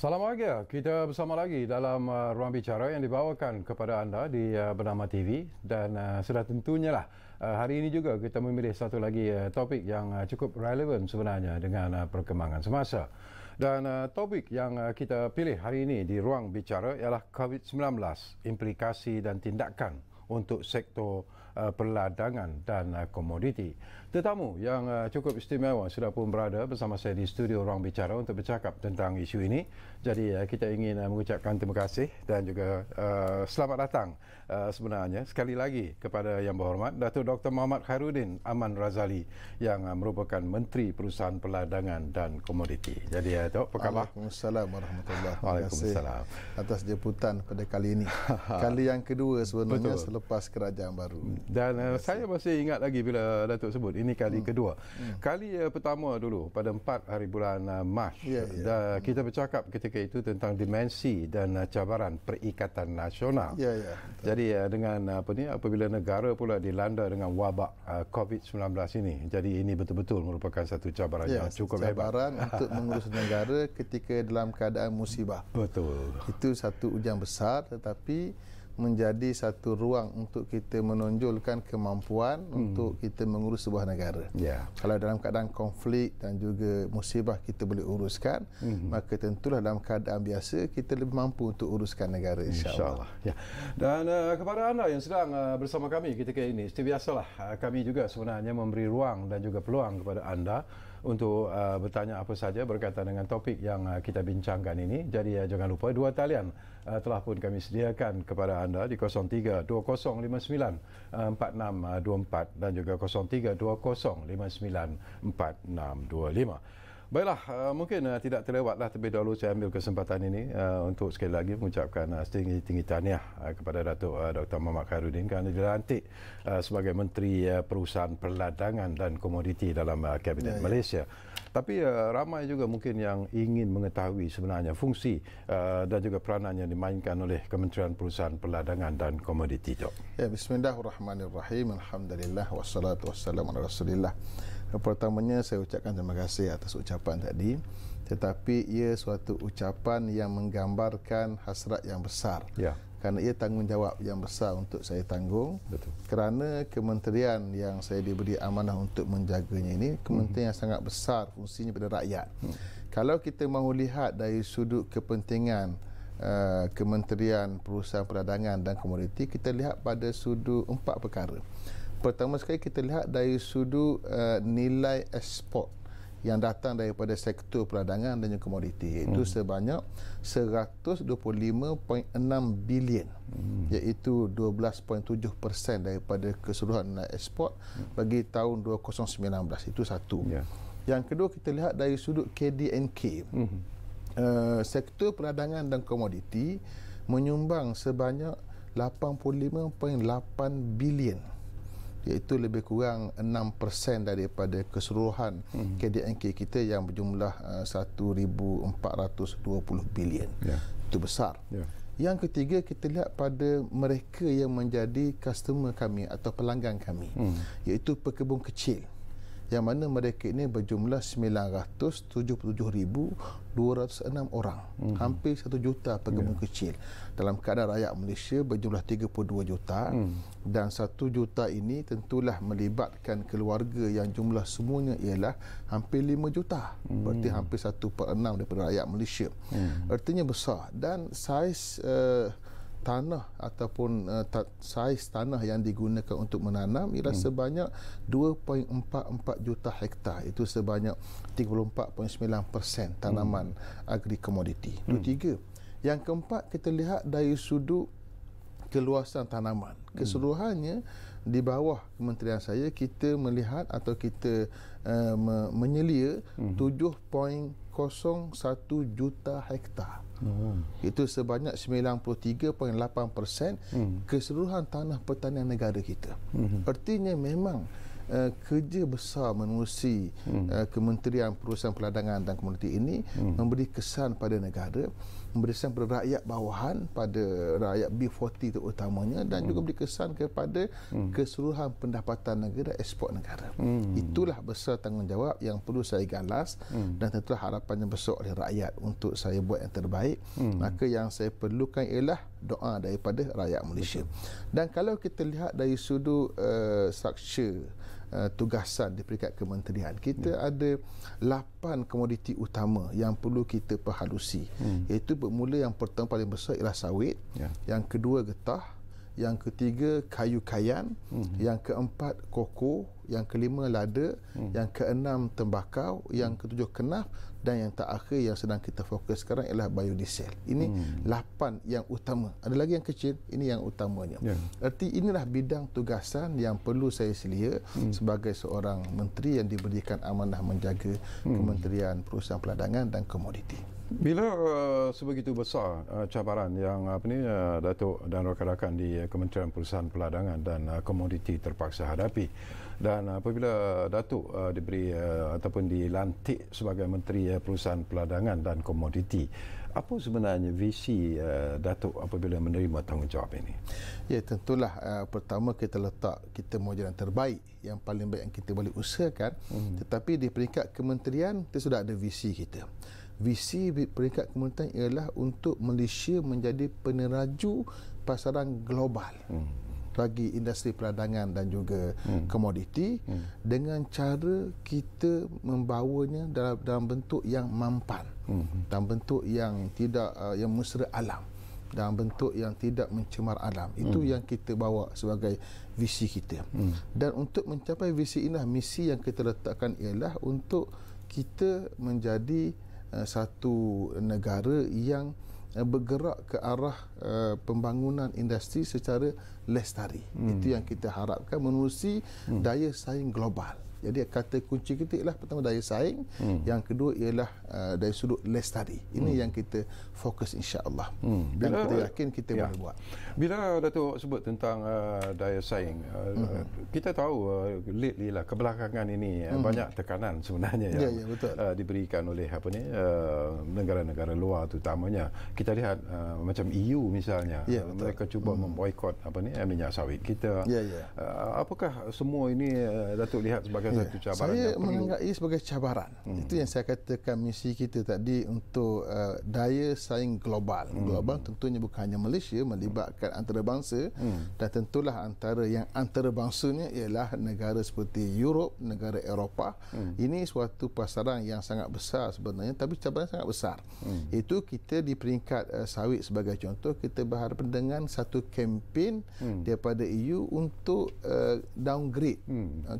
Salam bahagia, kita bersama lagi dalam Ruang Bicara yang dibawakan kepada anda di Bernama TV dan sudah tentunya lah hari ini juga kita memilih satu lagi topik yang cukup relevan sebenarnya dengan perkembangan semasa. Dan topik yang kita pilih hari ini di Ruang Bicara ialah COVID-19, implikasi dan tindakan untuk sektor perladangan dan komoditi. Tetamu yang cukup istimewa sudah pun berada bersama saya di studio Ruang Bicara untuk bercakap tentang isu ini. Jadi kita ingin mengucapkan terima kasih dan juga selamat datang sebenarnya sekali lagi kepada Yang Berhormat Datuk Dr. Muhammad Khairuddin Aman Razali yang merupakan Menteri Perusahaan Perdagangan dan Komoditi. Jadi Datuk, apa khabar? Waalaikumsalam warahmatullahi wabarakatuh. Waalaikumsalam. Atas jemputan pada kali ini. Kali yang kedua sebenarnya. Betul. Selepas kerajaan baru. Dan saya masih ingat lagi bila Datuk sebut ini kali kedua. Kali pertama dulu pada 4 hari bulan Mac. Dan kita bercakap ketika itu tentang dimensi dan cabaran perikatan nasional. Jadi dengan apabila negara pula dilanda dengan wabak COVID-19 ini, jadi ini betul-betul merupakan satu cabaran yang cukup hebat. Cabaran untuk mengurus negara ketika dalam keadaan musibah. Betul. Itu satu ujian besar, tetapi menjadi satu ruang untuk kita menonjolkan kemampuan untuk kita mengurus sebuah negara. Kalau dalam keadaan konflik dan juga musibah kita boleh uruskan, maka tentulah dalam keadaan biasa kita lebih mampu untuk uruskan negara, insya-Allah. Dan kepada anda yang sedang bersama kami ketika ini, seperti biasalah kami juga sebenarnya memberi ruang dan juga peluang kepada anda untuk bertanya apa saja berkaitan dengan topik yang kita bincangkan ini. Jadi jangan lupa dua talian telah pun kami sediakan kepada anda di 0320594624 dan juga 0320594625. Baiklah, mungkin tidak terlewatlah terlebih dahulu saya ambil kesempatan ini untuk sekali lagi mengucapkan setinggi-tinggi tahniah kepada Datuk Dr. Muhammad Khairuddin kerana dilantik sebagai Menteri Perusahaan Perdagangan dan Komoditi dalam Kabinet Malaysia. Tapi ramai juga mungkin yang ingin mengetahui sebenarnya fungsi dan juga peranan yang dimainkan oleh Kementerian Perusahaan Perdagangan dan Komoditi. Bismillahirrahmanirrahim. Alhamdulillah wassalatu wassalamu ala Rasulillah. Pertamanya saya ucapkan terima kasih atas ucapan tadi, tetapi ia suatu ucapan yang menggambarkan hasrat yang besar. Kerana ia tanggungjawab yang besar untuk saya tanggung. Kerana kementerian yang saya diberi amanah untuk menjaganya ini kementerian yang sangat besar fungsinya pada rakyat. Kalau kita mahu lihat dari sudut kepentingan Kementerian Perusahaan Perdagangan dan Komoditi, kita lihat pada sudut 4 perkara. Pertama sekali kita lihat dari sudut nilai ekspor yang datang daripada sektor perdagangan dan komoditi, iaitu sebanyak 125.6 bilion, iaitu 12.7% daripada keseluruhan nilai ekspor bagi tahun 2019. Itu satu. Yang kedua kita lihat dari sudut KD&K. Sektor perdagangan dan komoditi menyumbang sebanyak 85.8 bilion, iaitu lebih kurang 6% daripada keseluruhan KD&K kita yang berjumlah 1,420 bilion. Itu besar. Yang ketiga kita lihat pada mereka yang menjadi customer kami atau pelanggan kami, iaitu pekebun kecil, yang mana mereka ini berjumlah 977,206 orang. Hampir 1 juta pekebun kecil. Dalam keadaan rakyat Malaysia berjumlah 32 juta. Dan 1 juta ini tentulah melibatkan keluarga yang jumlah semuanya ialah hampir 5 juta. Berarti hampir 1/6 daripada rakyat Malaysia. Artinya besar. Dan saiz tanah ataupun saiz tanah yang digunakan untuk menanam ialah sebanyak 2.44 juta hektar. Itu sebanyak 34.9% tanaman agri-komoditi. Itu tiga. Yang keempat kita lihat dari sudut keluasan tanaman. Keseluruhannya di bawah kementerian saya kita melihat atau kita menyelia 7.01 juta hektar. Itu sebanyak 93.8% keseluruhan tanah pertanian negara kita. Artinya memang kerja besar menerusi Kementerian Perusahaan Perdagangan dan Komoditi ini memberi kesan pada negara memberi kesan pada rakyat bawahan, pada rakyat B40 terutamanya, dan juga beri kesan kepada keseluruhan pendapatan negara, ekspor negara. Itulah besar tanggungjawab yang perlu saya galas, dan tentulah harapan yang besar oleh rakyat untuk saya buat yang terbaik. Maka yang saya perlukan ialah doa daripada rakyat Malaysia. Dan kalau kita lihat dari sudut struktur tugasan di peringkat kementerian, kita ada 8 komoditi utama yang perlu kita perhalusi. Iaitu bermula, yang pertama paling besar ialah sawit, yang kedua getah, yang ketiga kayu kayan, yang keempat koko, yang kelima lada, yang keenam tembakau, yang ketujuh kenaf, dan yang terakhir yang sedang kita fokus sekarang ialah biodiesel. Ini 8 yang utama. Ada lagi yang kecil, ini yang utamanya. Arti inilah bidang tugasan yang perlu saya selia sebagai seorang menteri yang diberikan amanah menjaga Kementerian Perusahaan Peladangan dan Komoditi. Bila sebegitu besar cabaran yang Datuk dan rakan-rakan di Kementerian Perusahaan Peladangan dan Komoditi terpaksa hadapi, dan apabila Datuk diberi ataupun dilantik sebagai Menteri Perusahaan Peladangan dan Komoditi, apa sebenarnya visi Datuk apabila menerima tanggungjawab ini? Ya, tentulah pertama kita mahu jalan terbaik, yang paling baik yang kita boleh usahakan. Tetapi di peringkat kementerian kita sudah ada visi kita. Visi peringkat kementerian ialah untuk Malaysia menjadi peneraju pasaran global bagi industri peladangan dan juga komoditi, dengan cara kita membawanya dalam bentuk yang mampan, dalam bentuk yang tidak yang mesra alam, dalam bentuk yang tidak mencemar alam. Itu yang kita bawa sebagai visi kita. Dan untuk mencapai visi inilah, misi yang kita letakkan ialah untuk kita menjadi satu negara yang bergerak ke arah pembangunan industri secara lestari. Itu yang kita harapkan, menerusi daya saing global. Jadi kata kunci kita ialah pertama daya saing, yang kedua ialah dari sudut lestari. Ini yang kita fokus insya-Allah. Dan kita yakin kita boleh buat. Bila Datuk sebut tentang daya saing, kita tahu lately lah, kebelakangan ini banyak tekanan sebenarnya yang diberikan oleh negara-negara luar terutamanya. Kita lihat macam EU misalnya, mereka cuba memboikot minyak sawit kita. Apakah semua ini Datuk lihat sebagai satu cabaran? Saya menganggap ia sebagai cabaran. Itu yang saya katakan, misi kita tadi untuk daya saing global. Global tentunya bukan hanya Malaysia, melibatkan antarabangsa, dan tentulah antarabangsanya ialah negara seperti Europe, negara Eropah. Ini suatu pasaran yang sangat besar sebenarnya, tapi cabaran sangat besar. Itu kita di peringkat sawit sebagai contoh, kita berhadapan dengan satu kempen daripada EU untuk downgrade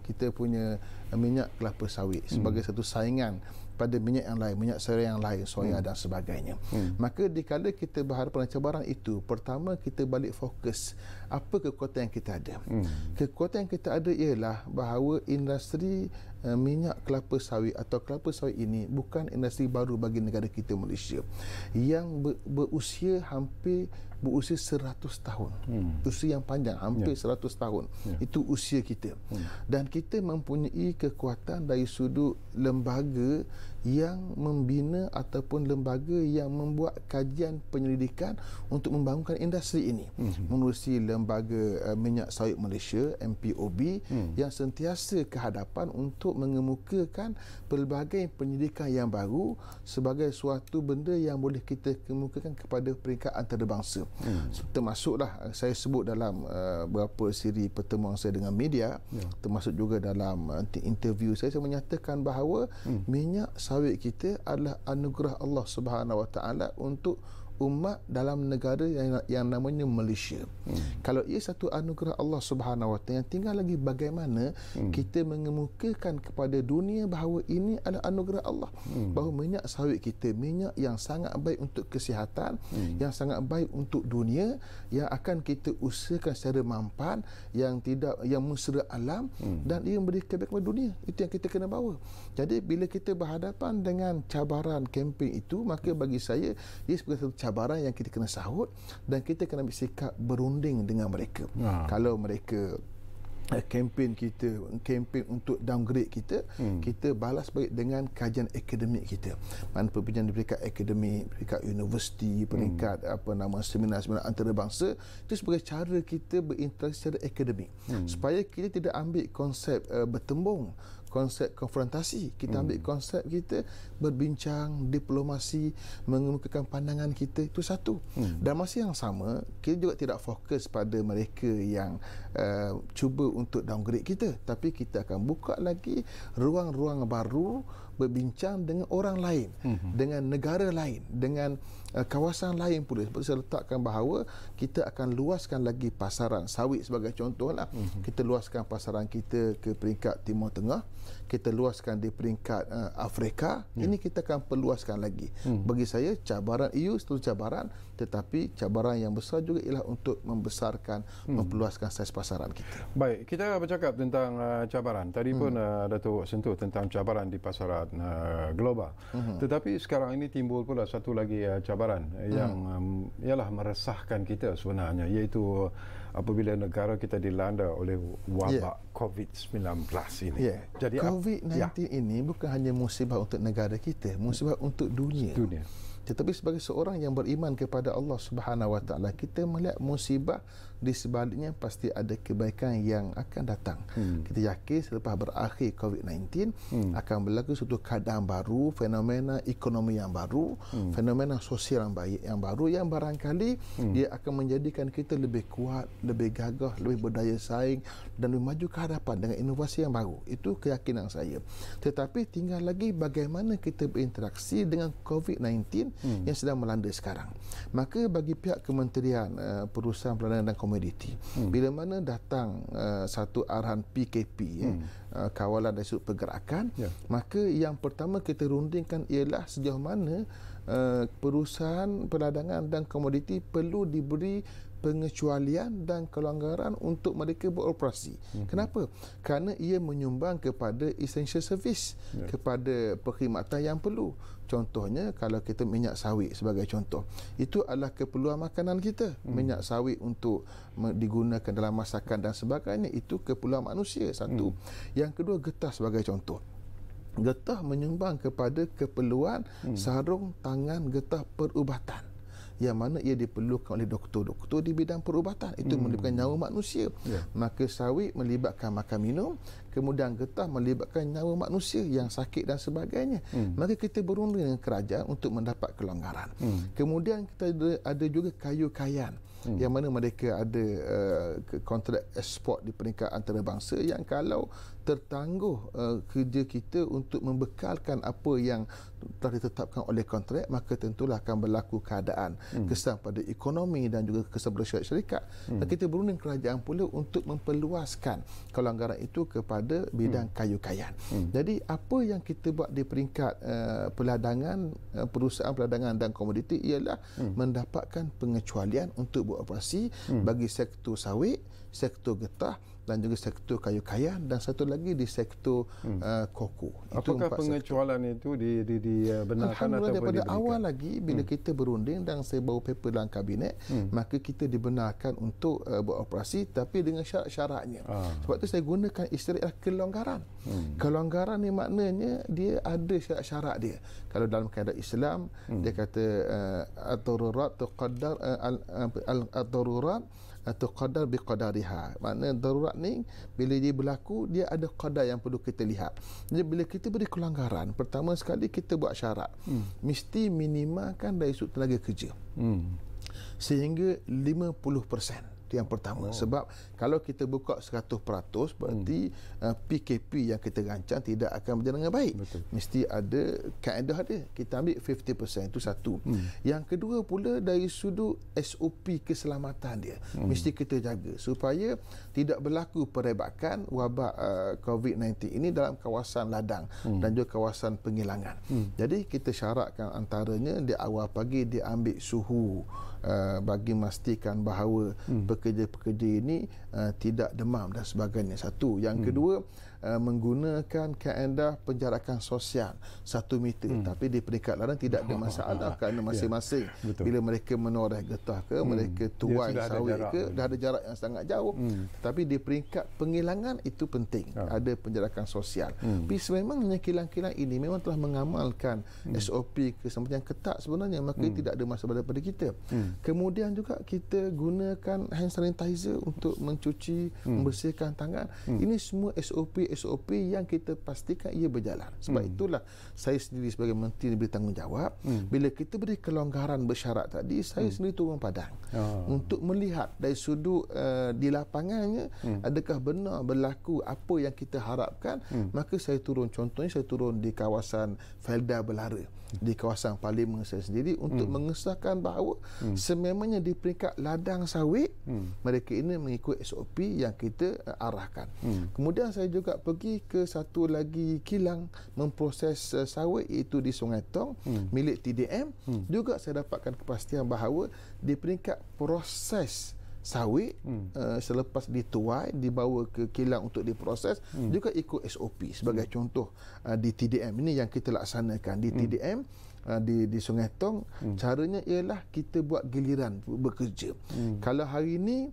kita punya minyak kelapa sawit sebagai satu saingan pada minyak yang lain, minyak serai yang lain, soya dan sebagainya. Maka dikala kita berhadapan dengan cabaran itu, pertama kita balik fokus apa kekuatan yang kita ada. Kekuatan yang kita ada ialah bahawa industri minyak kelapa sawit atau kelapa sawit ini bukan industri baru bagi negara kita Malaysia, yang berusia 100 tahun. Usia yang panjang, hampir 100 tahun. Itu usia kita. Dan kita mempunyai kekuatan dari sudut lembaga yang membina ataupun lembaga yang membuat kajian penyelidikan untuk membangunkan industri ini. Menerusi lembaga minyak sawit Malaysia, MPOB, yang sentiasa ke hadapan untuk mengemukakan pelbagai penyelidikan yang baru sebagai suatu benda yang boleh kita kemukakan kepada peringkat antarabangsa. Termasuklah saya sebut dalam beberapa siri pertemuan saya dengan media, termasuk juga dalam interview saya menyatakan bahawa minyak sawit kita adalah anugerah Allah Subhanahu Wa Taala untuk umat dalam negara yang namanya Malaysia. Kalau ia satu anugerah Allah Subhanahu Wa Taala, yang tinggal lagi bagaimana kita mengemukakan kepada dunia bahawa ini adalah anugerah Allah, bahawa minyak sawit kita minyak yang sangat baik untuk kesihatan, yang sangat baik untuk dunia, yang akan kita usahakan secara mampan, yang mesra alam, dan ia memberi kebaikan kepada dunia. Itu yang kita kena bawa. Jadi bila kita berhadapan dengan cabaran kempen itu, maka bagi saya ia sebagai satu cabaran yang kita kena sahut, dan kita kena bersikap berunding dengan mereka. Kalau mereka kempen kita, kempen untuk downgrade kita, kita balas balik dengan kajian akademik kita. Mana perbincangan di peringkat akademik, peringkat universiti, peringkat seminar-seminar antarabangsa, itu sebagai cara kita berinteraksi secara akademik. Supaya kita tidak ambil konsep bertembung, konsep konfrontasi. Kita ambil konsep kita berbincang, diplomasi, mengemukakan pandangan kita, itu satu. Dan masa yang sama, kita juga tidak fokus pada mereka yang cuba untuk downgrade kita, tapi kita akan buka lagi ruang-ruang baru berbincang dengan orang lain, dengan negara lain, dengan kawasan lain pula. Seperti saya letakkan bahawa kita akan luaskan lagi pasaran sawit sebagai contohlah. Kita luaskan pasaran kita ke peringkat Timur Tengah, kita luaskan di peringkat Afrika. Ini kita akan perluaskan lagi. Bagi saya cabaran EU itu cabaran, tetapi cabaran yang besar juga ialah untuk membesarkan, memperluaskan saiz pasaran kita. Baik, kita bercakap tentang cabaran. Tadi pun Datuk sentuh tentang cabaran di pasaran global. Tetapi sekarang ini timbul pula satu lagi cabaran yang ialah meresahkan kita sebenarnya, iaitu apabila negara kita dilanda oleh wabak COVID-19 ini. Jadi COVID-19 ini bukan hanya musibah untuk negara kita, musibah untuk dunia. Tetapi sebagai seorang yang beriman kepada Allah Subhanahu Wa Taala, kita melihat musibah di sebaliknya pasti ada kebaikan yang akan datang. Kita yakin selepas berakhir COVID-19 akan berlaku suatu keadaan baru, fenomena ekonomi yang baru, fenomena sosial yang baik yang baru, yang barangkali dia akan menjadikan kita lebih kuat, lebih gagah, lebih berdaya saing dan lebih maju ke hadapan dengan inovasi yang baru. Itu keyakinan saya. Tetapi tinggal lagi bagaimana kita berinteraksi dengan COVID-19 yang sedang melanda sekarang. Maka bagi pihak Kementerian Perusahaan Perdagangan dan Komoditi, bila mana datang satu arahan PKP, kawalan dari sudut pergerakan, maka yang pertama kita rundingkan ialah sejauh mana perusahaan perdagangan dan komoditi perlu diberi pengecualian dan kelonggaran untuk mereka beroperasi. Kenapa? Kerana ia menyumbang kepada essential service, kepada perkhidmatan yang perlu. Contohnya, kalau kita minyak sawit sebagai contoh, itu adalah keperluan makanan kita. Minyak sawit untuk digunakan dalam masakan dan sebagainya, itu keperluan manusia, satu. Yang kedua, getah sebagai contoh. Getah menyumbang kepada keperluan sarung tangan getah perubatan, yang mana ia diperlukan oleh doktor-doktor di bidang perubatan. Itu melibatkan nyawa manusia. Maka sawit melibatkan makan minum, kemudian getah melibatkan nyawa manusia yang sakit dan sebagainya. Maka kita berunding dengan kerajaan untuk mendapat kelonggaran. Kemudian kita ada juga kayu kayan, yang mana mereka ada kontrak ekspor di peringkat antarabangsa, yang kalau tertangguh kerja kita untuk membekalkan apa yang telah ditetapkan oleh kontrak, maka tentulah akan berlaku keadaan kesan pada ekonomi dan juga kesan pada syarikat. Dan kita berunding kerajaan pula untuk memperluaskan kelonggaran itu kepada bidang kayu kayan. Jadi apa yang kita buat di peringkat perdagangan, perusahaan perdagangan dan komoditi ialah mendapatkan pengecualian untuk beroperasi bagi sektor sawit, sektor getah dan juga sektor kayu kayan, dan satu lagi di sektor koko. Apakah pengecualian itu dibenarkan Alhamdulillah, atau daripada diberikan? awal lagi bila kita berunding dan saya bawa paper dalam kabinet, maka kita dibenarkan untuk beroperasi, tapi dengan syarat-syaratnya. Sebab itu saya gunakan istilah kelonggaran. Kelonggaran ni maknanya dia ada syarat-syarat dia. Kalau dalam kaedah Islam dia kata ad-darurat tuqaddar ad-darurat atau qadar biqadariha. Maknanya darurat ni bila dia berlaku, dia ada qadar yang perlu kita lihat. Jadi bila kita beri kelonggaran, pertama sekali kita buat syarat, mesti minimalkan dari sudut tenaga kerja sehingga 50%. Yang pertama. Sebab kalau kita buka 100%, berarti PKP yang kita rancang tidak akan berjalan dengan baik. Mesti ada kaedah dia. Kita ambil 50%, itu satu. Yang kedua pula dari sudut SOP keselamatan dia. Mesti kita jaga supaya tidak berlaku perebakan wabak COVID-19 ini dalam kawasan ladang dan juga kawasan penghilangan. Jadi kita syaratkan antaranya di awal pagi dia ambil suhu bagi memastikan bahawa pekerja-pekerja ini tidak demam dan sebagainya. Satu. Yang kedua, menggunakan kaedah penjarakan sosial 1 meter, tapi di peringkat ladang tidak ada masalah kerana masing-masing bila mereka menoreh getah ke, mereka tuai sawit ke, dah ada jarak yang sangat jauh. Tapi di peringkat penghilangan itu penting, ada penjarakan sosial. Tapi sememangnya kilang-kilang ini memang telah mengamalkan SOP keselamatan yang ketat sebenarnya, maka tidak ada masalah daripada kita. Kemudian juga kita gunakan hand sanitizer untuk mencuci, membersihkan tangan. Ini semua SOP yang kita pastikan ia berjalan. Sebab itulah saya sendiri sebagai menteri bertanggungjawab, bila kita beri kelonggaran bersyarat tadi, saya sendiri turun padang untuk melihat dari sudut di lapangannya, adakah benar berlaku apa yang kita harapkan. Maka saya turun, contohnya saya turun di kawasan Felda Belara, di kawasan Parlimen saya sendiri, untuk mengesahkan bahawa sememangnya di peringkat ladang sawit mereka ini mengikut SOP yang kita arahkan. Kemudian saya juga pergi ke satu lagi kilang memproses sawit, iaitu di Sungai Tong milik TDM. Juga saya dapatkan kepastian bahawa di peringkat proses sawit selepas dituai dibawa ke kilang untuk diproses juga ikut SOP. Sebagai contoh di TDM ini yang kita laksanakan di TDM di Sungai Tong, caranya ialah kita buat giliran bekerja. Kalau hari ini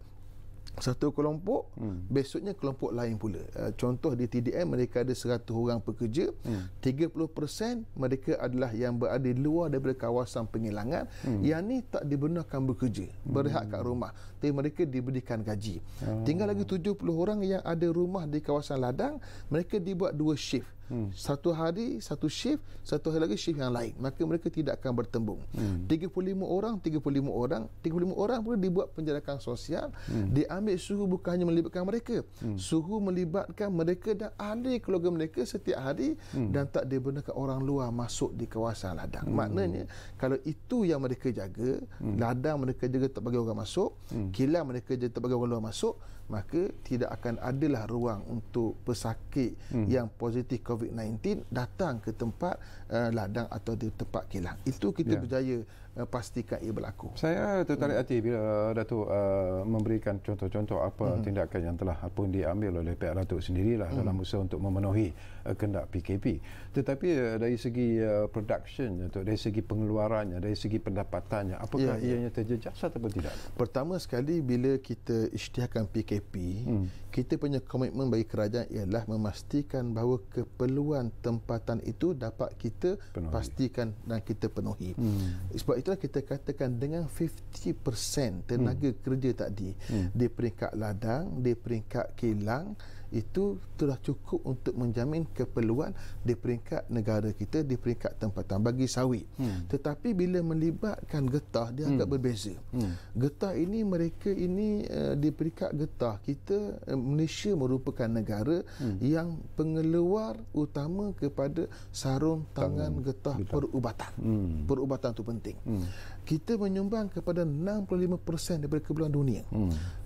satu kelompok, besoknya kelompok lain pula. Contoh di TDM mereka ada 100 orang pekerja, 30% mereka adalah yang berada di luar daripada kawasan penghilangan, yang ni tak dibenarkan bekerja, berehat kat rumah, tapi mereka diberikan gaji. Tinggal lagi 70 orang yang ada rumah di kawasan ladang, mereka dibuat 2 shift. Satu hari satu shift, satu hari lagi shift yang lain, maka mereka tidak akan bertembung. 35 orang pun dibuat penjarakan sosial. Diambil suhu bukan hanya melibatkan mereka, suhu melibatkan mereka dan ahli keluarga mereka setiap hari, dan tak dibenarkan orang luar masuk di kawasan ladang. Maknanya kalau itu yang mereka jaga, ladang mereka jaga tak bagi orang masuk, kilang mereka jaga tak bagi orang luar masuk, maka tidak akan adalah ruang untuk pesakit yang positif COVID-19 datang ke tempat ladang atau di tempat kilang. Itu kita berjaya pastikan ia berlaku. Saya tertarik hati bila Datuk memberikan contoh-contoh apa tindakan yang telah pun diambil oleh pihak Datuk sendirilah dalam usaha untuk memenuhi kehendak PKP. Tetapi dari segi production, dari segi pengeluarannya, dari segi pendapatannya, apakah ianya terjejas ataupun tidak? Pertama sekali, bila kita isytiharkan PKP, kita punya komitmen bagi kerajaan ialah memastikan bahawa keperluan tempatan itu dapat kita pastikan dan kita penuhi. Sebab itulah kita katakan dengan 50% tenaga kerja tadi di peringkat ladang, di peringkat kilang, itu telah cukup untuk menjamin keperluan di peringkat negara kita, di peringkat tempatan bagi sawit. Tetapi bila melibatkan getah, dia agak berbeza. Getah ini, mereka ini di peringkat getah kita, Malaysia merupakan negara yang pengeluar utama kepada sarung tangan getah perubatan. Perubatan itu penting. Kita menyumbang kepada 65% daripada keperluan dunia.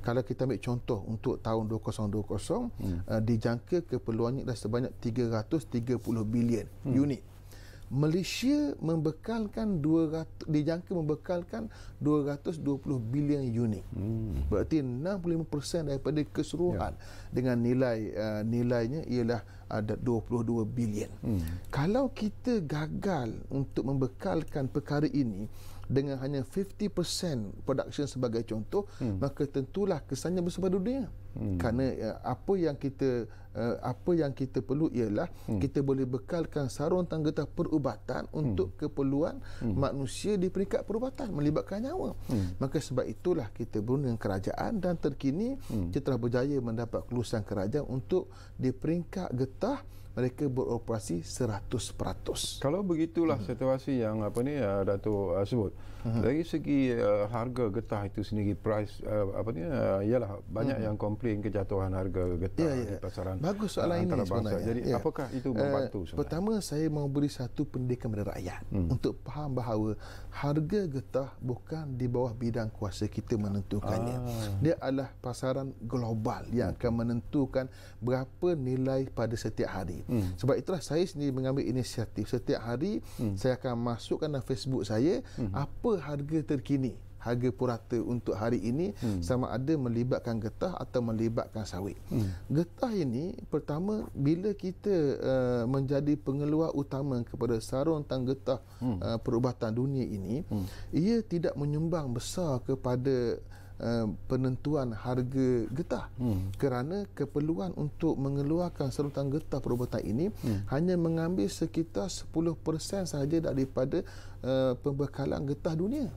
Kalau kita ambil contoh untuk tahun 2020, dijangka keperluannya adalah sebanyak 330 bilion unit. Malaysia dijangka membekalkan 220 bilion unit. Berarti 65% daripada keseluruhan dengan nilainya ialah ada 22 bilion. Kalau kita gagal untuk membekalkan perkara ini dengan hanya 50% production sebagai contoh, maka tentulah kesannya bersebar dunia. Kerana apa yang kita perlu ialah kita boleh bekalkan sarung tangan getah perubatan untuk keperluan manusia di peringkat perubatan melibatkan nyawa. Maka sebab itulah kita berusaha dengan kerajaan, dan terkini kita telah berjaya mendapat kelulusan kerajaan untuk di peringkat getah mereka beroperasi 100%. Kalau begitulah situasi yang Datuk sebut, dari segi harga getah itu sendiri, price ialah banyak yang komplain kejatuhan harga getah di pasaran. Bagus soalan ini sebenarnya. Jadi apakah itu membantu sebenarnya? Pertama, saya mau beri satu pendidikan kepada rakyat untuk faham bahawa harga getah bukan di bawah bidang kuasa kita menentukannya. Dia adalah pasaran global yang akan menentukan berapa nilai pada setiap hari. Sebab itulah saya sendiri mengambil inisiatif. Setiap hari saya akan masukkan dalam Facebook saya apa harga terkini harga purata untuk hari ini sama ada melibatkan getah atau melibatkan sawit. Getah ini pertama bila kita menjadi pengeluar utama kepada sarung tang getah perubatan dunia ini, ia tidak menyumbang besar kepada penentuan harga getah kerana keperluan untuk mengeluarkan sarung getah perubatan ini hanya mengambil sekitar 10% sahaja daripada pembekalan getah dunia.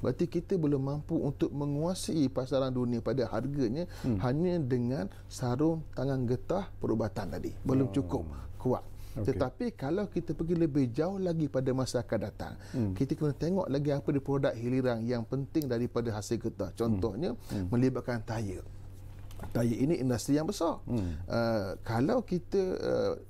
Berarti kita belum mampu untuk menguasai pasaran dunia pada harganya hanya dengan sarung tangan getah perubatan tadi. Belum cukup kuat. Tetapi kalau kita pergi lebih jauh lagi pada masa akan datang, kita kena tengok lagi apa di produk hiliran yang penting daripada hasil getah. Contohnya melibatkan tayar. Tayar ini industri yang besar. Kalau kita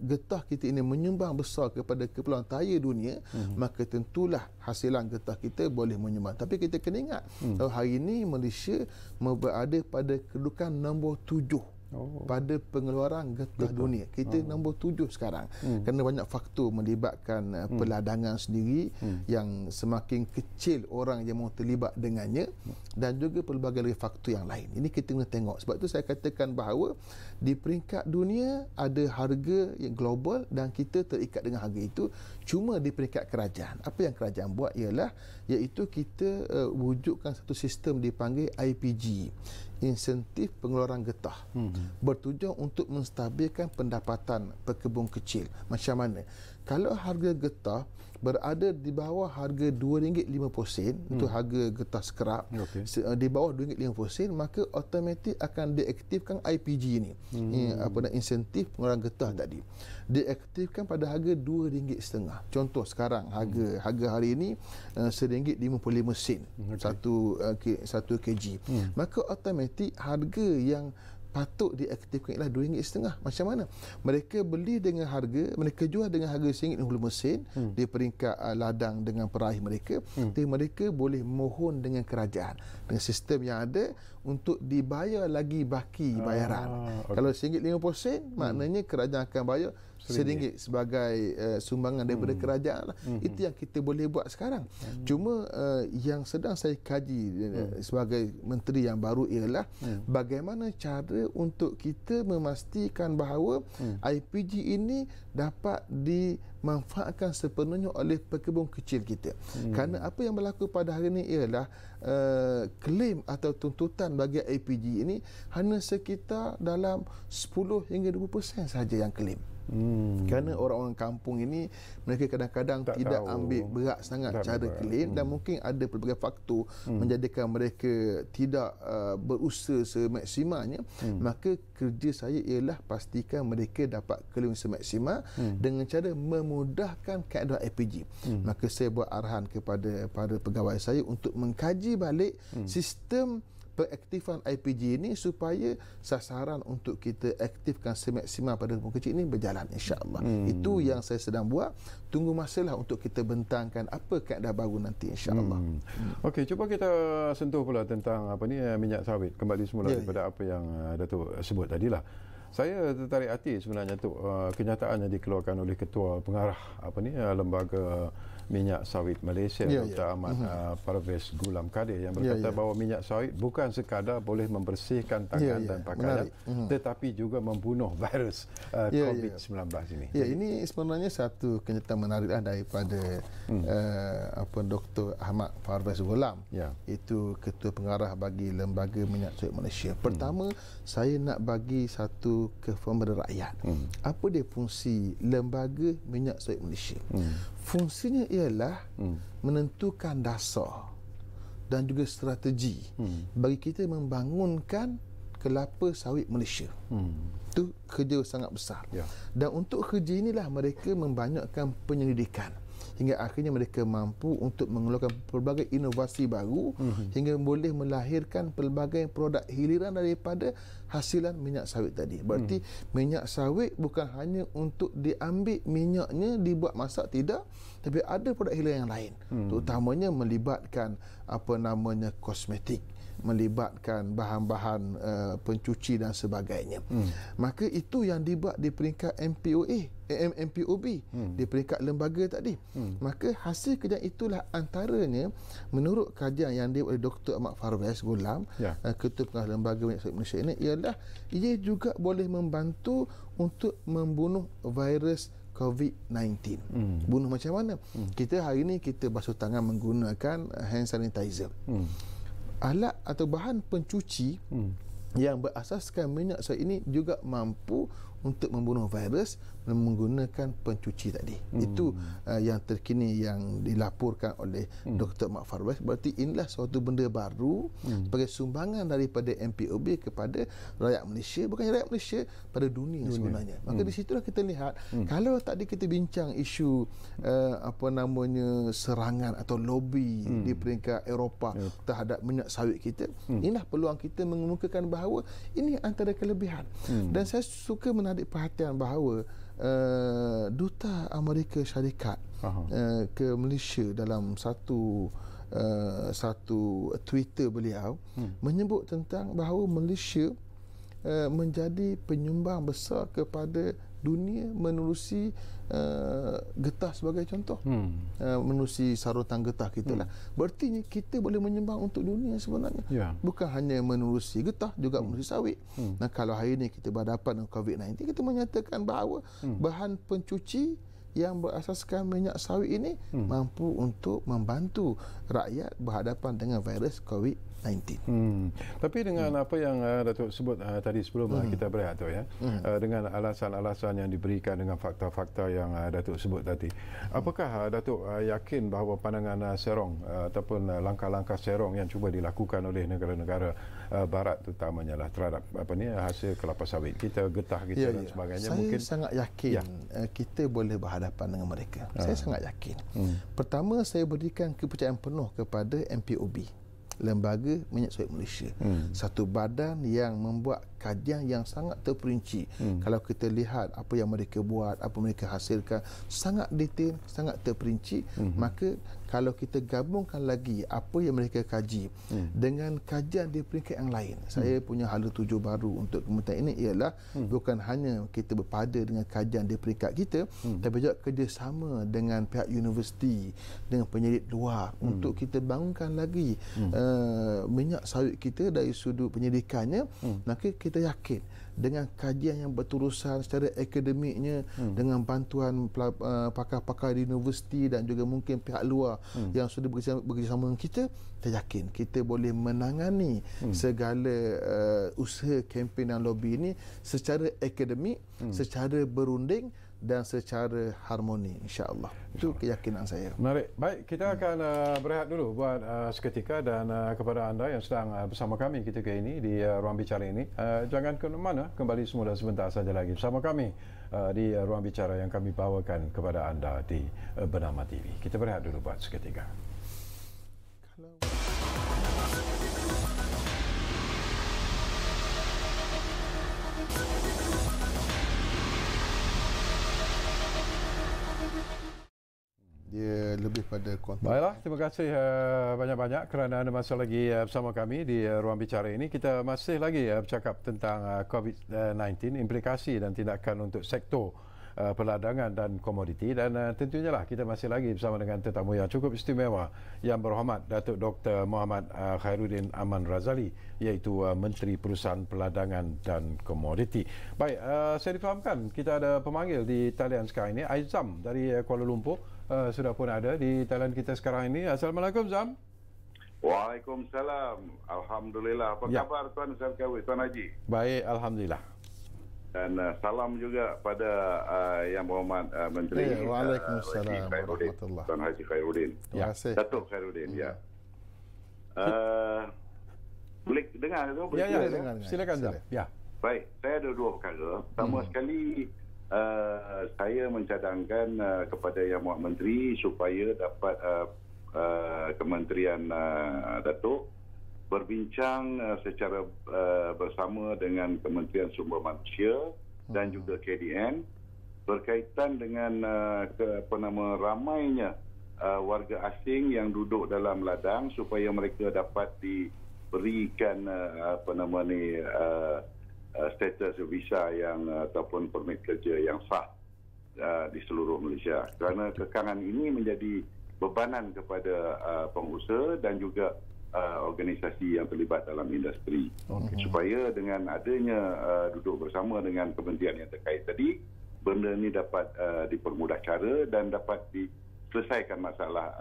getah kita ini menyumbang besar kepada keperluan tayar dunia, maka tentulah hasilan getah kita boleh menyumbang. Tapi kita kena ingat, hari ini Malaysia berada pada kedudukan nombor 7 pada pengeluaran getah dunia. Kita nombor 7 sekarang. Kerana banyak faktor melibatkan peladangan sendiri yang semakin kecil orang yang mau terlibat dengannya, dan juga pelbagai faktor yang lain. Ini kita kena tengok. Sebab itu saya katakan bahawa di peringkat dunia ada harga yang global dan kita terikat dengan harga itu. Cuma di peringkat kerajaan, apa yang kerajaan buat ialah iaitu kita wujudkan satu sistem dipanggil IPG, insentif pengeluaran getah, bertujuan untuk menstabilkan pendapatan pekebun kecil. Macam mana? Kalau harga getah berada di bawah harga RM2.50, itu harga getah skrap, di bawah RM2.50, maka automatik akan diaktifkan IPG ini, insentif pengeluaran getah tadi. Diaktifkan pada harga RM2.50. Contoh sekarang harga hari ini RM1.55 satu kg. Maka automatik harga yang patut diaktifkan ialah RM2.50. Macam mana? Mereka beli dengan harga, mereka jual dengan harga RM1.50 di peringkat ladang dengan peraih mereka. Jadi mereka boleh mohon dengan kerajaan dengan sistem yang ada untuk dibayar lagi baki bayaran. Kalau RM1.50, maknanya kerajaan akan bayar RM1 sebagai sumbangan daripada kerajaan. Itu yang kita boleh buat sekarang. Cuma yang sedang saya kaji sebagai menteri yang baru ialah bagaimana cara untuk kita memastikan bahawa IPG ini dapat dimanfaatkan sepenuhnya oleh pekebun kecil kita. Kerana apa yang berlaku pada hari ini ialah klaim atau tuntutan bagi IPG ini hanya sekitar dalam 10 hingga 20% sahaja yang klaim. Kerana orang-orang kampung ini mereka kadang-kadang tidak ambil berat sangat cara klaim, dan mungkin ada pelbagai faktor menjadikan mereka tidak berusaha semaksimalnya. Maka kerja saya ialah pastikan mereka dapat klaim semaksimal dengan cara memudahkan kaedah IPG. Maka saya buat arahan kepada para pegawai saya untuk mengkaji balik sistem pengaktifan IPG ini supaya sasaran untuk kita aktifkan semaksimal pada pekebun kecil ini berjalan, insya-Allah. Itu yang saya sedang buat. Tunggu masalah untuk kita bentangkan apa kaedah baru nanti, insya-Allah. Okey, cuba kita sentuh pula tentang minyak sawit kembali semula daripada apa yang Datuk sebut tadilah. Saya tertarik hati sebenarnya tu kenyataan yang dikeluarkan oleh Ketua Pengarah Lembaga Minyak Sawit Malaysia, Dr. Ahmad Parvez Gulam Kadir, yang berkata bahawa minyak sawit bukan sekadar boleh membersihkan tangan dan pakaian, tetapi juga membunuh virus COVID-19 ini. Ini sebenarnya satu kenyataan menarik daripada Dr. Ahmad Parvez Gulam, itu Ketua Pengarah bagi Lembaga Minyak Sawit Malaysia. Pertama, saya nak bagi satu kefahaman rakyat. Apa dia fungsi Lembaga Minyak Sawit Malaysia? Fungsinya ialah menentukan dasar dan juga strategi bagi kita membangunkan kelapa sawit Malaysia. Itu kerja sangat besar. Dan untuk kerja inilah mereka membanyakkan penyelidikan hingga akhirnya mereka mampu untuk mengeluarkan pelbagai inovasi baru hingga boleh melahirkan pelbagai produk hiliran daripada hasilan minyak sawit tadi. Berarti minyak sawit bukan hanya untuk diambil minyaknya dibuat masak, tidak, tapi ada produk hiliran yang lain, terutamanya melibatkan kosmetik, melibatkan bahan-bahan pencuci dan sebagainya. Maka itu yang dibuat di peringkat MPOA MPOB di peringkat lembaga tadi. Maka hasil kajian itulah antaranya menurut kajian yang dibuat oleh Dr. Ahmad Parvez Ghulam, Ketua Pengarah Lembaga Minyak Sawit Malaysia ini, ialah ia juga boleh membantu untuk membunuh virus COVID-19. Bunuh macam mana? Kita hari ini kita basuh tangan menggunakan hand sanitizer. Alat atau bahan pencuci yang berasaskan minyak sawit ini juga mampu untuk membunuh virus menggunakan pencuci tadi. Itu yang terkini yang dilaporkan oleh Dr. Mak Farwez. Berarti inilah suatu benda baru sebagai sumbangan daripada MPOB kepada rakyat Malaysia, bukan rakyat Malaysia, pada dunia sebenarnya. Maka di situlah kita lihat, kalau tadi kita bincang isu serangan atau lobby di peringkat Eropah terhadap minyak sawit kita, inilah peluang kita mengemukakan bahawa ini antara kelebihan. Dan saya suka menarik perhatian bahawa Duta Amerika Syarikat ke Malaysia dalam satu Twitter beliau menyebut tentang bahawa Malaysia menjadi penyumbang besar kepada dunia menerusi getah sebagai contoh, menerusi sarutan getah kita lah. Berarti kita boleh menyumbang untuk dunia sebenarnya, bukan hanya menerusi getah, juga menerusi sawit. Nah, kalau hari ini kita berhadapan dengan COVID-19, kita menyatakan bahawa bahan pencuci yang berasaskan minyak sawit ini mampu untuk membantu rakyat berhadapan dengan virus COVID-19. Tapi dengan apa yang Datuk sebut tadi sebelum kita berehat tu dengan alasan-alasan yang diberikan dengan fakta-fakta yang Datuk sebut tadi, apakah Datuk yakin bahawa pandangan serong ataupun langkah-langkah serong yang cuba dilakukan oleh negara-negara barat terutamanya lah terhadap hasil kelapa sawit kita, getah kita dan sebagainya, saya mungkin sangat yakin kita boleh berhadapan dengan mereka. Saya sangat yakin. Pertama, saya berikan kepercayaan penuh kepada MPOB, Lembaga Minyak Sawit Malaysia, satu badan yang membuat kajian yang sangat terperinci. Kalau kita lihat apa yang mereka buat, apa mereka hasilkan, sangat detail, sangat terperinci. Maka kalau kita gabungkan lagi apa yang mereka kaji dengan kajian di peringkat yang lain, saya punya hala tuju baru untuk kementerian ini ialah bukan hanya kita berpada dengan kajian di peringkat kita, tapi juga kerjasama dengan pihak universiti, dengan penyelidik luar untuk kita bangunkan lagi minyak sawit kita dari sudut penyelidikannya. Maka kita yakin dengan kajian yang berterusan secara akademiknya, dengan bantuan pakar-pakar di universiti dan juga mungkin pihak luar yang sudah bekerjasama dengan kita, saya yakin kita boleh menangani segala usaha kempen dan lobby ini secara akademik, secara berunding dan secara harmoni, insya-Allah. Itu keyakinan saya. Menarik. Baik, kita akan berehat dulu buat seketika, dan kepada anda yang sedang bersama kami ketika ini di Ruang Bicara ini, jangan ke mana, kembali semula sebentar saja lagi bersama kami di Ruang Bicara yang kami bawakan kepada anda di Bernama TV. Kita berehat dulu buat seketika. Dia lebih pada konten. Baiklah, terima kasih banyak-banyak kerana anda masih lagi bersama kami di Ruang Bicara ini. Kita masih lagi bercakap tentang COVID-19, implikasi dan tindakan untuk sektor perdagangan dan komoditi, dan tentunya lah kita masih lagi bersama dengan tetamu yang cukup istimewa yang berhormat Datuk Dr. Muhammad Khairuddin Aman Razali, iaitu Menteri Perusahaan Perdagangan dan Komoditi. Baik, saya difahamkan kita ada pemanggil di talian sekarang ini, Aizam dari Kuala Lumpur. Sudah pun ada di talian kita sekarang ini. Assalamualaikum, Zam. Waalaikumsalam. Alhamdulillah. Apa khabar Tuan Sarkawi, Tuan Haji? Baik, Alhamdulillah. Dan salam juga pada Yang Berhormat Menteri Waalaikumsalam warahmatullahi. Tuan Haji Khairuddin. Terima kasih. Datuk Khairuddin, ya. Boleh dengar tu? Ya, dengar. Silakan, Zam. Ya. Baik, saya ada dua perkara. Pertama sekali, saya mencadangkan kepada Yang Berhormat Menteri supaya dapat Kementerian Datuk berbincang secara bersama dengan Kementerian Sumber Manusia dan juga KDN berkaitan dengan ramainya warga asing yang duduk dalam ladang, supaya mereka dapat diberikan status visa yang ataupun permit kerja yang sah. di seluruh Malaysia. Kerana kekangan ini menjadi bebanan kepada pengusaha dan juga organisasi yang terlibat dalam industri. Supaya dengan adanya duduk bersama dengan kementerian yang terkait tadi, benda ini dapat dipermudah cara dan dapat diselesaikan masalah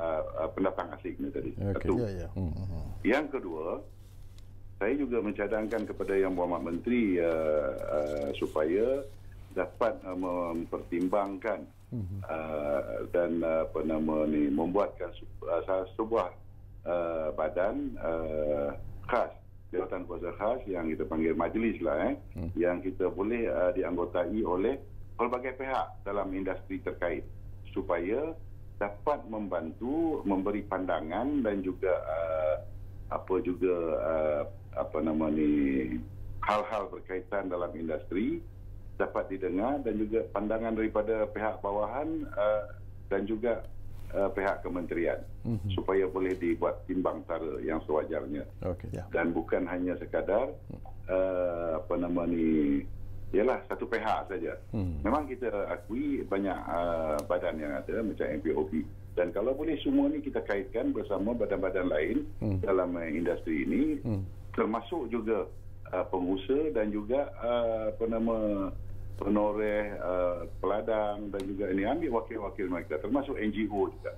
pendatang asing ini tadi. Satu. Yang kedua, saya juga mencadangkan kepada Yang Berhormat Menteri supaya dapat mempertimbangkan dan membuatkan sebuah badan khas, jawatan kuasa khas yang kita panggil majlis lah, yang kita boleh dianggotai oleh pelbagai pihak dalam industri terkait supaya dapat membantu memberi pandangan dan juga hal-hal berkaitan dalam industri dapat didengar dan juga pandangan daripada pihak bawahan dan juga pihak kementerian supaya boleh dibuat timbang cara yang sewajarnya. Dan bukan hanya sekadar ialah satu pihak saja. Memang kita akui banyak badan yang ada macam MPOB, dan kalau boleh semua ni kita kaitkan bersama badan-badan lain dalam industri ini, termasuk juga pengusaha dan juga penoreh, peladang dan juga ini ambil wakil-wakil mereka, termasuk NGO juga.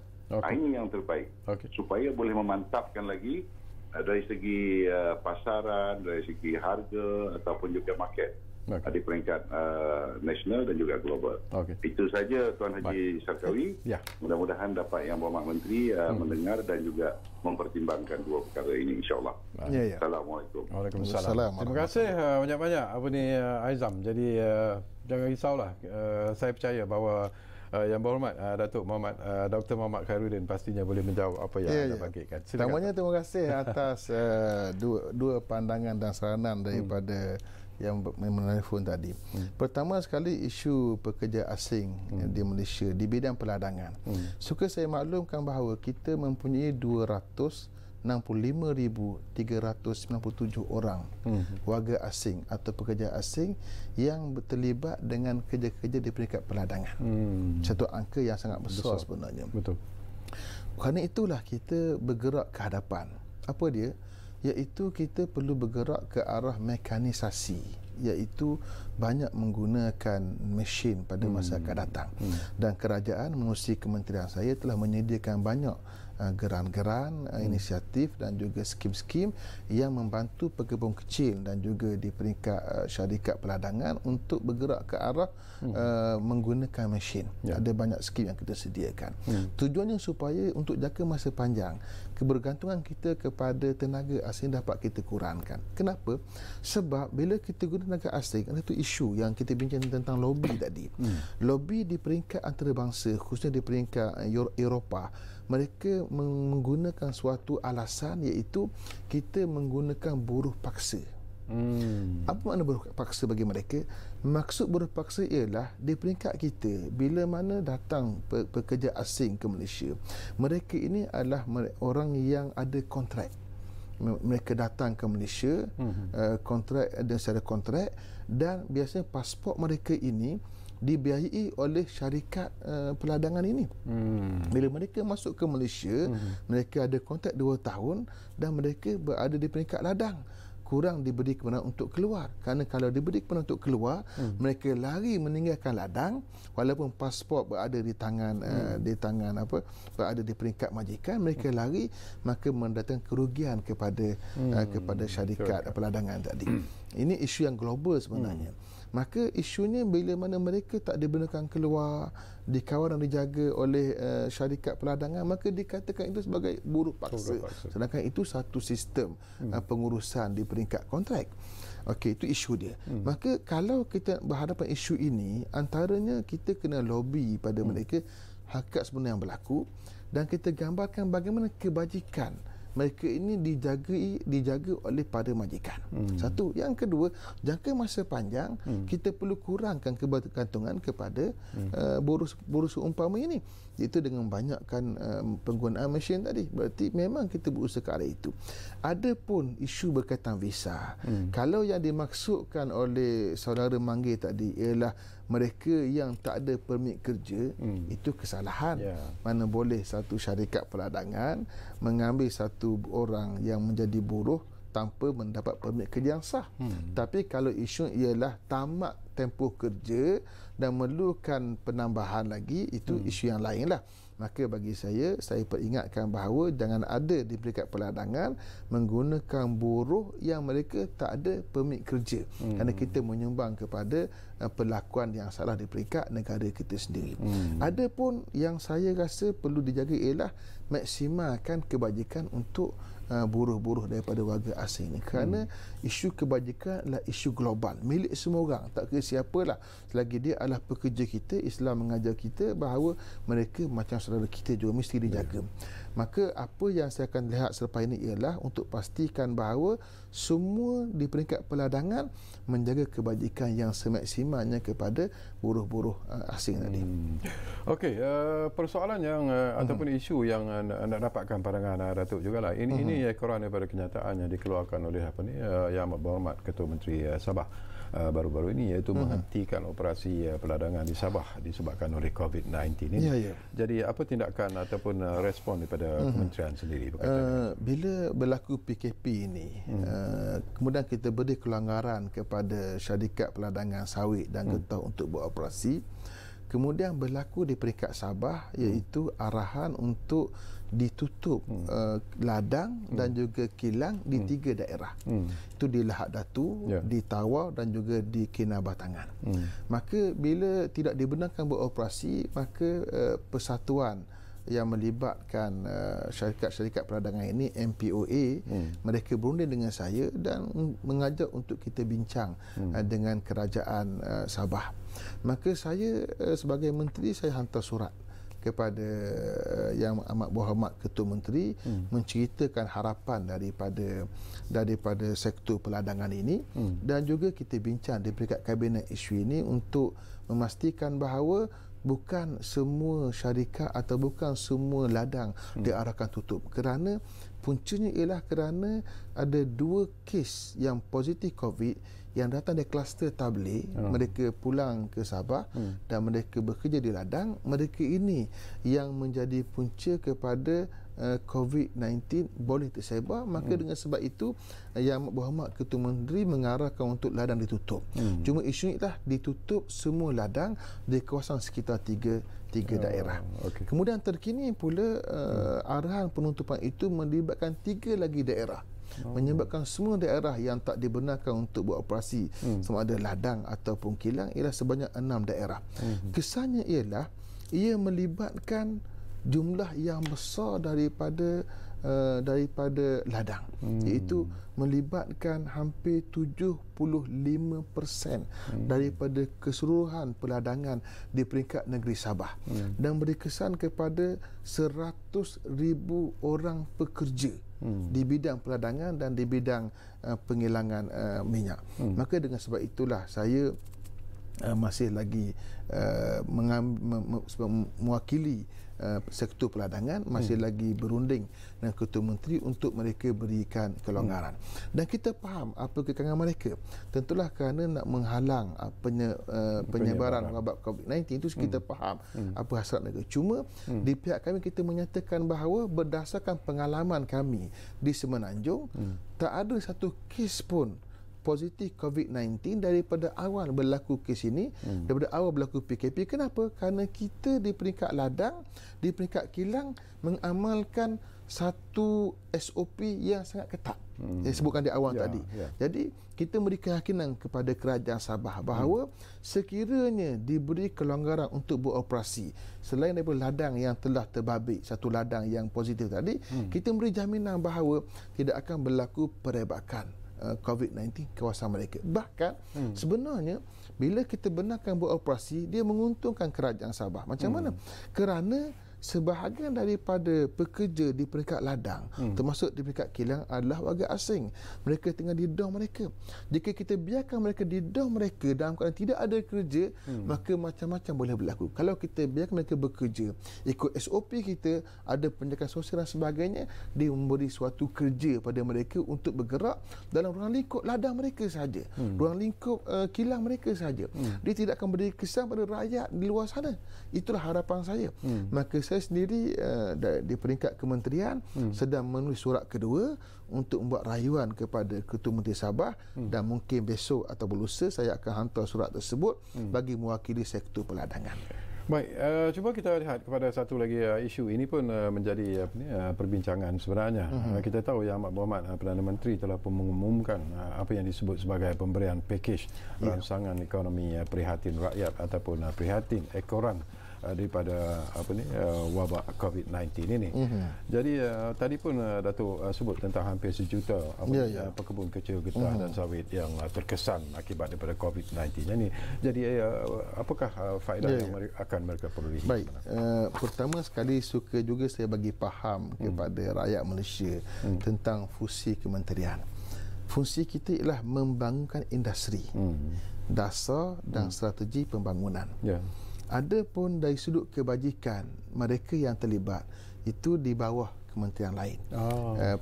Ini yang terbaik supaya boleh memantapkan lagi dari segi pasaran, dari segi harga ataupun juga market di peringkat nasional dan juga global. Itu saja Tuan Haji Sarkawi. Mudah-mudahan dapat Yang Berhormat Menteri mendengar dan juga mempertimbangkan dua perkara ini, insyaAllah. Assalamualaikum. Waalaikumsalam. Terima kasih banyak-banyak Aizam. Jadi jangan risaulah. Saya percaya bahawa Yang Berhormat Datuk Muhammad Dr. Muhammad Khairuddin pastinya boleh menjawab apa yang anda bagikan. Pertamanya terima kasih atas dua pandangan dan saranan daripada yang menelpon tadi. Pertama sekali, isu pekerja asing di Malaysia di bidang peladangan. Suka saya maklumkan bahawa kita mempunyai 265,397 orang warga asing atau pekerja asing yang terlibat dengan kerja-kerja di peringkat peladangan. Satu angka yang sangat besar sebenarnya. Kerana itulah kita bergerak ke hadapan. Apa dia? Iaitu kita perlu bergerak ke arah mekanisasi, iaitu banyak menggunakan mesin pada masa akan datang. Dan kerajaan menerusi kementerian saya telah menyediakan banyak geran-geran, inisiatif dan juga skim-skim yang membantu pekebun kecil dan juga di peringkat syarikat peladangan untuk bergerak ke arah menggunakan mesin. Ada banyak skim yang kita sediakan. Tujuannya supaya untuk jangka masa panjang kebergantungan kita kepada tenaga asing dapat kita kurangkan. Kenapa? Sebab bila kita guna tenaga asing, ada tu isu yang kita bincang tentang lobby tadi. Lobby di peringkat antarabangsa, khususnya di peringkat Eropah, mereka menggunakan suatu alasan, iaitu kita menggunakan buruh paksa. Apa makna buruh paksa bagi mereka? Maksud buruh paksa ialah di peringkat kita, bila mana datang pekerja asing ke Malaysia, mereka ini adalah orang yang ada kontrak. Mereka datang ke Malaysia, kontrak dan secara kontrak, dan biasanya pasport mereka ini dibiayai oleh syarikat peladangan ini. Bila mereka masuk ke Malaysia, mereka ada kontrak 2 tahun dan mereka berada di peringkat ladang. Kurang diberi kebenaran untuk keluar. Kerana kalau diberi kebenaran untuk keluar, mereka lari meninggalkan ladang, walaupun pasport berada di tangan berada di peringkat majikan, mereka lari, maka mendatangkan kerugian kepada syarikat peladangan tadi. Ini isu yang global sebenarnya. Maka isunya bila mana mereka tak dibenarkan keluar, dikawal dan dijaga oleh syarikat peladangan, maka dikatakan itu sebagai buruh paksa. Sedangkan itu satu sistem pengurusan di peringkat kontrak. Okey, itu isu dia. Maka kalau kita berhadapan isu ini, antaranya kita kena lobby pada mereka hakikat sebenar yang berlaku, dan kita gambarkan bagaimana kebajikan mereka ini dijaga oleh para majikan. Satu. Yang kedua, jangka masa panjang kita perlu kurangkan kebergantungan kepada buruh seumpama ini, iaitu dengan banyakkan penggunaan mesin tadi. Berarti memang kita berusaha ke arah itu. Adapun isu berkaitan visa, kalau yang dimaksudkan oleh saudara Manggil tadi ialah mereka yang tak ada permit kerja itu kesalahan. Mana boleh satu syarikat peladangan mengambil satu orang yang menjadi buruh tanpa mendapat permit kerja yang sah. Tapi kalau isu ialah tamat tempoh kerja dan memerlukan penambahan lagi, itu isu yang lain lah. Maka bagi saya peringatkan bahawa jangan ada di peringkat peladangan menggunakan buruh yang mereka tak ada permit kerja, kerana kita menyumbang kepada perlakuan yang salah di peringkat negara kita sendiri. Adapun yang saya rasa perlu dijaga ialah maksimalkan kebajikan untuk buruh-buruh daripada warga asing ini, kerana isu kebajikan adalah isu global, milik semua orang, tak kira siapalah, selagi dia adalah pekerja kita. Islam mengajar kita bahawa mereka macam saudara kita juga, mesti dijaga. Maka apa yang saya akan lihat selepas ini ialah untuk pastikan bahawa semua di peringkat peladangan menjaga kebajikan yang semaksimalnya kepada buruh-buruh asing tadi. Okey, persoalan yang ataupun isu yang anda dapatkan pandangan Datuk jugalah. Ini kurang daripada kenyataan yang dikeluarkan oleh Yang Amat Berhormat Ketua Menteri Sabah baru-baru ini, iaitu menghentikan operasi peladangan di Sabah disebabkan oleh COVID-19 ini. Jadi apa tindakan ataupun respon daripada kementerian sendiri berkaitan bila berlaku PKP ini, kemudian kita beri kelonggaran kepada syarikat peladangan sawit dan getah untuk beroperasi, kemudian berlaku di peringkat Sabah, iaitu arahan untuk ditutup ladang dan juga kilang di 3 daerah. Itu di Lahad Datu, di Tawau dan juga di Kinabatangan. Maka bila tidak dibenarkan beroperasi, maka persatuan yang melibatkan syarikat-syarikat peladangan ini, MPOA, mereka berunding dengan saya dan mengajak untuk kita bincang dengan kerajaan Sabah. Maka saya sebagai menteri, saya hantar surat kepada Yang Amat Berhormat Ketua Menteri menceritakan harapan daripada sektor peladangan ini, dan juga kita bincang di peringkat kabinet isu ini untuk memastikan bahawa bukan semua syarikat atau bukan semua ladang diarahkan tutup, kerana puncanya ialah kerana ada 2 kes yang positif COVID yang datang dari kluster tabligh. Mereka pulang ke Sabah dan mereka bekerja di ladang. Mereka ini yang menjadi punca kepada COVID-19 boleh tersebar. Maka dengan sebab itu Yang Amat Berhormat Ketua Menteri mengarahkan untuk ladang ditutup. Cuma isu ini lah ditutup semua ladang di kawasan sekitar tiga daerah. Kemudian terkini pula arahan penutupan itu melibatkan 3 lagi daerah, menyebabkan semua daerah yang tak dibenarkan untuk beroperasi sama ada ladang ataupun kilang ialah sebanyak 6 daerah. Kesannya ialah ia melibatkan jumlah yang besar daripada ladang, iaitu melibatkan hampir 75% daripada keseluruhan peladangan di peringkat negeri Sabah, dan berkesan kepada 100,000 orang pekerja di bidang peladangan dan di bidang penghilangan minyak. Maka dengan sebab itulah saya masih lagi mewakili sektor peladangan, masih lagi berunding dengan Ketua Menteri untuk mereka berikan kelonggaran. Dan kita faham apa kekangan mereka. Tentulah kerana nak menghalang penyebaran wabak COVID-19 itu kita faham apa hasrat mereka. Cuma di pihak kami kita menyatakan bahawa berdasarkan pengalaman kami di Semenanjung, tak ada satu kes pun positif COVID-19 daripada awal berlaku kes ini, daripada awal berlaku PKP. Kenapa? Kerana kita di peringkat ladang, di peringkat kilang mengamalkan satu SOP yang sangat ketat. Saya sebutkan di awal tadi. Jadi kita beri keyakinan kepada kerajaan Sabah bahawa sekiranya diberi kelonggaran untuk beroperasi, selain daripada ladang yang telah terbabit, satu ladang yang positif tadi, kita beri jaminan bahawa tidak akan berlaku perebakan COVID-19 kawasan mereka. Bahkan sebenarnya bila kita benarkan beroperasi, dia menguntungkan kerajaan Sabah. Macam mana? Kerana sebahagian daripada pekerja di peringkat ladang, termasuk di peringkat kilang, adalah warga asing. Mereka tinggal di dom mereka. Jika kita biarkan mereka di dom mereka dalam keadaan tidak ada kerja, maka macam-macam boleh berlaku. Kalau kita biarkan mereka bekerja ikut SOP kita, ada penjagaan sosial dan sebagainya, dia memberi suatu kerja pada mereka untuk bergerak dalam ruang lingkup ladang mereka sahaja, ruang lingkup kilang mereka sahaja. Dia tidak akan beri kesan pada rakyat di luar sana. Itulah harapan saya. Maka saya sendiri di peringkat kementerian sedang menulis surat kedua untuk membuat rayuan kepada Ketua Menteri Sabah, dan mungkin besok atau lusa saya akan hantar surat tersebut bagi mewakili sektor peladangan. Baik, cuba kita lihat kepada satu lagi isu ini pun menjadi perbincangan sebenarnya. Kita tahu Yang Amat Berhormat Perdana Menteri telah pun mengumumkan apa yang disebut sebagai pemberian pakej rangsangan ekonomi prihatin rakyat ataupun prihatin ekoran daripada wabak COVID-19 ini. Jadi tadi pun Datuk sebut tentang hampir 1 juta pekebun kecil getah dan sawit yang terkesan akibat daripada COVID-19 ini. Jadi apakah faedah yang akan mereka peroleh? Baik, pertama sekali suka juga saya bagi faham kepada rakyat Malaysia tentang fungsi kementerian. Fungsi kita ialah membangunkan industri, dasar dan strategi pembangunan. Adapun dari sudut kebajikan, mereka yang terlibat itu di bawah kementerian lain.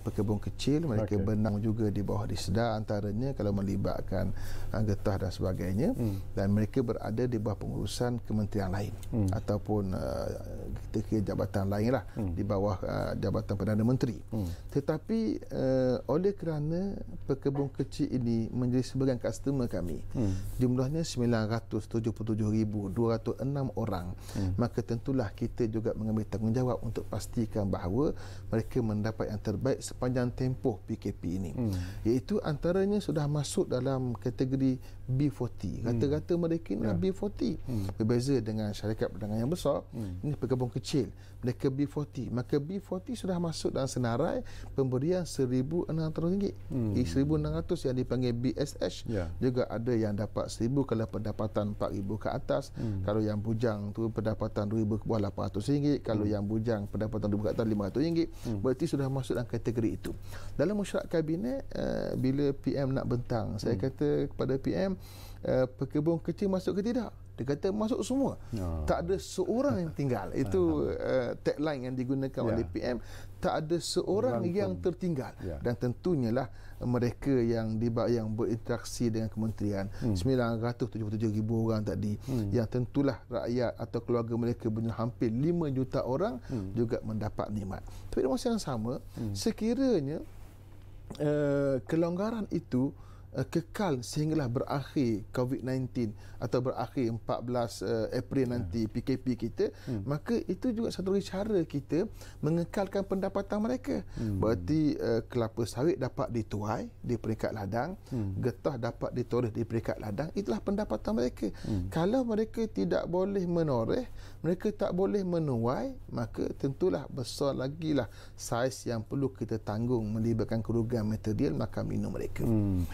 Pekebun kecil mereka benang juga di bawah Disda antaranya kalau melibatkan getah dan sebagainya, dan mereka berada di bawah pengurusan kementerian lain ataupun jabatan lain lah di bawah Jabatan Perdana Menteri. Tetapi oleh kerana pekebun kecil ini menjadi sebagian customer kami, jumlahnya 977,206 orang, maka tentulah kita juga mengambil tanggungjawab untuk pastikan bahawa mereka mendapat yang terbaik sepanjang tempoh PKP ini. Iaitu antaranya sudah masuk dalam kategori B40. Rata-rata mereka ini B40. Berbeza dengan syarikat perdagangan yang besar, ini pekebun kecil, mereka B40. Maka B40 sudah masuk dalam senarai pemberian RM1,600. 1,600 yang dipanggil BSH. Juga ada yang dapat 1,000 kalau pendapatan 4,000 ke atas. Kalau yang bujang tu pendapatan 2,000 ke bawah RM800. Kalau yang bujang pendapatan 2,000 ke atas RM500. Berarti sudah masuk dalam kategori itu. Dalam mesyuarat kabinet, bila PM nak bentang, saya kata kepada PM, pekebun kecil masuk ke tidak? Dia kata masuk semua. Tak ada seorang yang tinggal. Itu tagline yang digunakan oleh PM. Tak ada seorang yang tertinggal. Dan tentunya lah mereka yang berinteraksi dengan kementerian, 977,000 orang tadi, yang tentulah rakyat atau keluarga mereka berjumlah hampir 5 juta orang juga mendapat nikmat. Tapi di masa yang sama, sekiranya kelonggaran itu kekal sehinggalah berakhir COVID-19 atau berakhir 14 April nanti PKP kita, maka itu juga satu cara kita mengekalkan pendapatan mereka. Berarti kelapa sawit dapat dituai di peringkat ladang, getah dapat ditoreh di peringkat ladang, itulah pendapatan mereka. Kalau mereka tidak boleh menoreh, mereka tak boleh menuai, maka tentulah besar lagi lah saiz yang perlu kita tanggung melibatkan kerugian material makan minum mereka.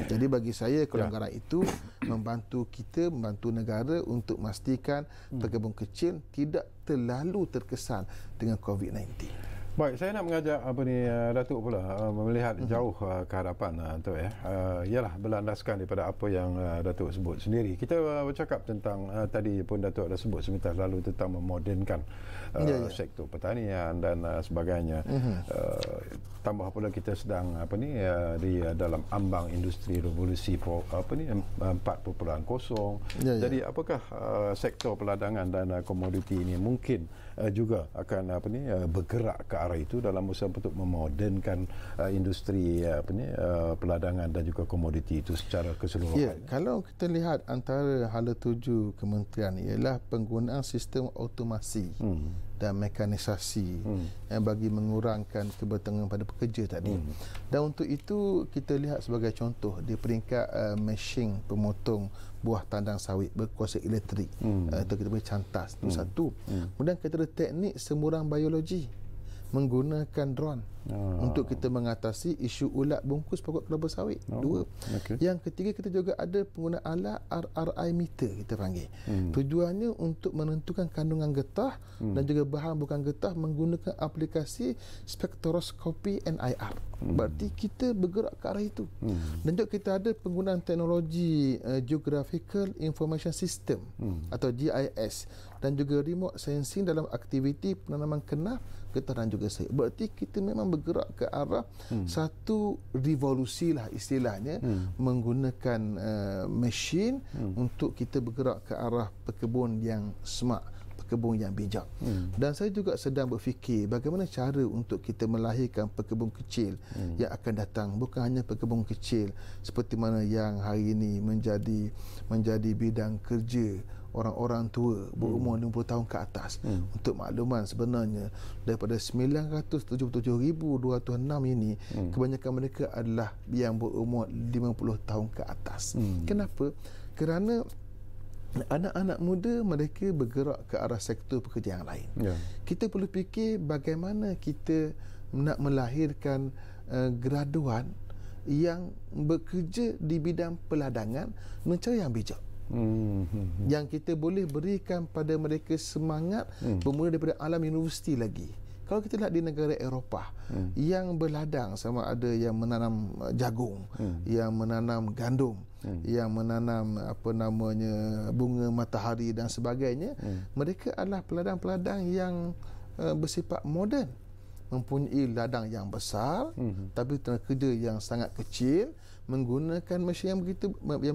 Jadi bagi saya kelonggaran itu membantu kita, membantu negara untuk memastikan pekebun kecil tidak terlalu terkesan dengan COVID-19. Baik, saya nak mengajak Datuk pula melihat jauh ke hadapan ialah berlandaskan daripada apa yang Datuk sebut sendiri. Kita bercakap tentang tadi pun Datuk ada sebut sebentar lalu tentang memodernkan sektor pertanian dan sebagainya. Tambah pula kita sedang di dalam ambang industri revolusi 4.0. Jadi apakah sektor peladangan dan komoditi ini mungkin juga akan bergerak ke arah itu dalam usaha untuk memodernkan industri peladangan dan juga komoditi itu secara keseluruhan? Kalau kita lihat antara hala tuju kementerian ialah penggunaan sistem automasi dan mekanisasi yang bagi mengurangkan kebertanggungan pada pekerja tadi. Dan untuk itu kita lihat sebagai contoh di peringkat mesin pemotong buah tandang sawit berkuasa elektrik, atau kita boleh cantas, itu satu. Kemudian kita ada teknik semurang biologi. menggunakan drone untuk kita mengatasi isu ulat bungkus pokok kelapa sawit. Dua. Yang ketiga, kita juga ada penggunaan alat RRI meter kita panggil. Tujuannya untuk menentukan kandungan getah dan juga bahan bukan getah menggunakan aplikasi spektroskopi NIR. Berarti kita bergerak ke arah itu. Dan juga kita ada penggunaan teknologi Geographical Information System atau GIS dan juga remote sensing dalam aktiviti penanaman kenaf, getah dan juga sayur. Berarti kita memang bergerak ke arah satu revolusi lah istilahnya, menggunakan mesin untuk kita bergerak ke arah pekebun yang smart, pekebun yang bijak. Dan saya juga sedang berfikir bagaimana cara untuk kita melahirkan pekebun kecil yang akan datang, bukan hanya pekebun kecil seperti mana yang hari ini menjadi bidang kerja orang-orang tua berumur 50 tahun ke atas. Untuk makluman, sebenarnya daripada 977,206 ini, kebanyakan mereka adalah yang berumur 50 tahun ke atas. Kenapa? Kerana anak-anak muda mereka bergerak ke arah sektor pekerja yang lain. Kita perlu fikir bagaimana kita nak melahirkan graduan yang bekerja di bidang peladangan dengan cara yang bijak. Yang kita boleh berikan pada mereka semangat bermula daripada alam universiti lagi. Kalau kita lihat di negara Eropah yang berladang, sama ada yang menanam jagung, yang menanam gandum, yang menanam bunga matahari dan sebagainya, mereka adalah peladang-peladang yang bersifat moden, mempunyai ladang yang besar tapi tenaga kerja yang sangat kecil, menggunakan mesin yang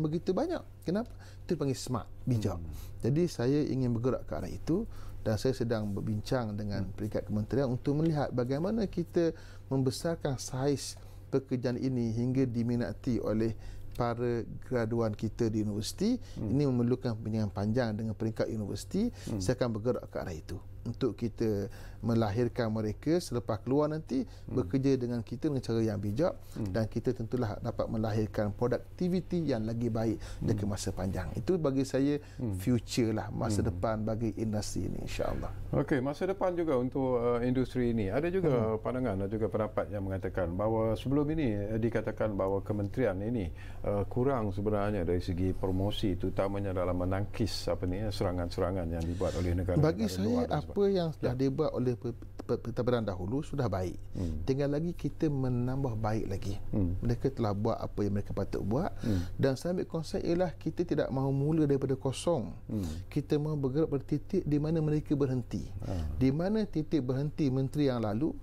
begitu banyak. Kenapa? Itu panggil smart, bijak. Jadi saya ingin bergerak ke arah itu dan saya sedang berbincang dengan peringkat kementerian untuk melihat bagaimana kita membesarkan saiz pekerjaan ini hingga diminati oleh para graduan kita di universiti. Ini memerlukan perbincangan panjang dengan peringkat universiti. Saya akan bergerak ke arah itu untuk kita melahirkan mereka selepas keluar nanti bekerja dengan kita dengan cara yang bijak, dan kita tentulah dapat melahirkan produktiviti yang lagi baik jangka masa panjang. Itu bagi saya future lah, masa depan bagi industri ini, insya-Allah. Okey, masa depan juga untuk industri ini. Ada juga pandangan dan juga pendapat yang mengatakan bahawa sebelum ini dikatakan bahawa kementerian ini kurang sebenarnya dari segi promosi, terutamanya dalam menangkis serangan-serangan yang dibuat oleh negara-negara luar. Bagi saya apa yang sudah dibuat oleh pentadbiran dahulu sudah baik. Tinggal lagi kita menambah baik lagi. Mereka telah buat apa yang mereka patut buat, dan saya ambil konsep ialah kita tidak mahu mula daripada kosong. Kita mahu bergerak pada titik di mana mereka berhenti. Di mana titik berhenti menteri yang lalu,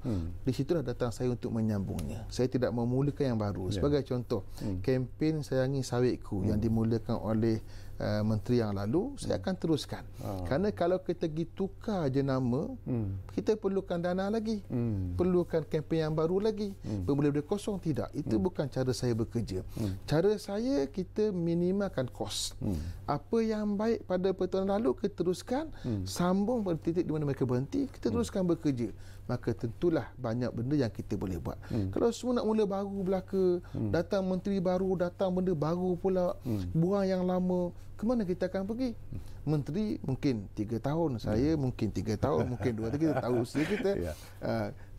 di situlah datang saya untuk menyambungnya. Saya tidak mahu mulakan yang baru. Sebagai contoh, kempen Sayangi Sawitku yang dimulakan oleh menteri yang lalu, saya akan teruskan. Kerana kalau kita pergi tukar je nama, kita perlukan dana lagi, perlukan kempen yang baru lagi, bermula dari kosong. Tidak, itu bukan cara saya bekerja. Cara saya, kita minimalkan kos. Apa yang baik pada pertuan lalu kita teruskan, sambung pada titik di mana mereka berhenti, kita teruskan bekerja. Maka tentulah banyak benda yang kita boleh buat. Kalau semua nak mula baru belaka, datang menteri baru, datang benda baru pula, buang yang lama, ke mana kita akan pergi? Menteri mungkin 3 tahun, saya mungkin 3 tahun, mungkin 2 tahun, kita tahu usia kita.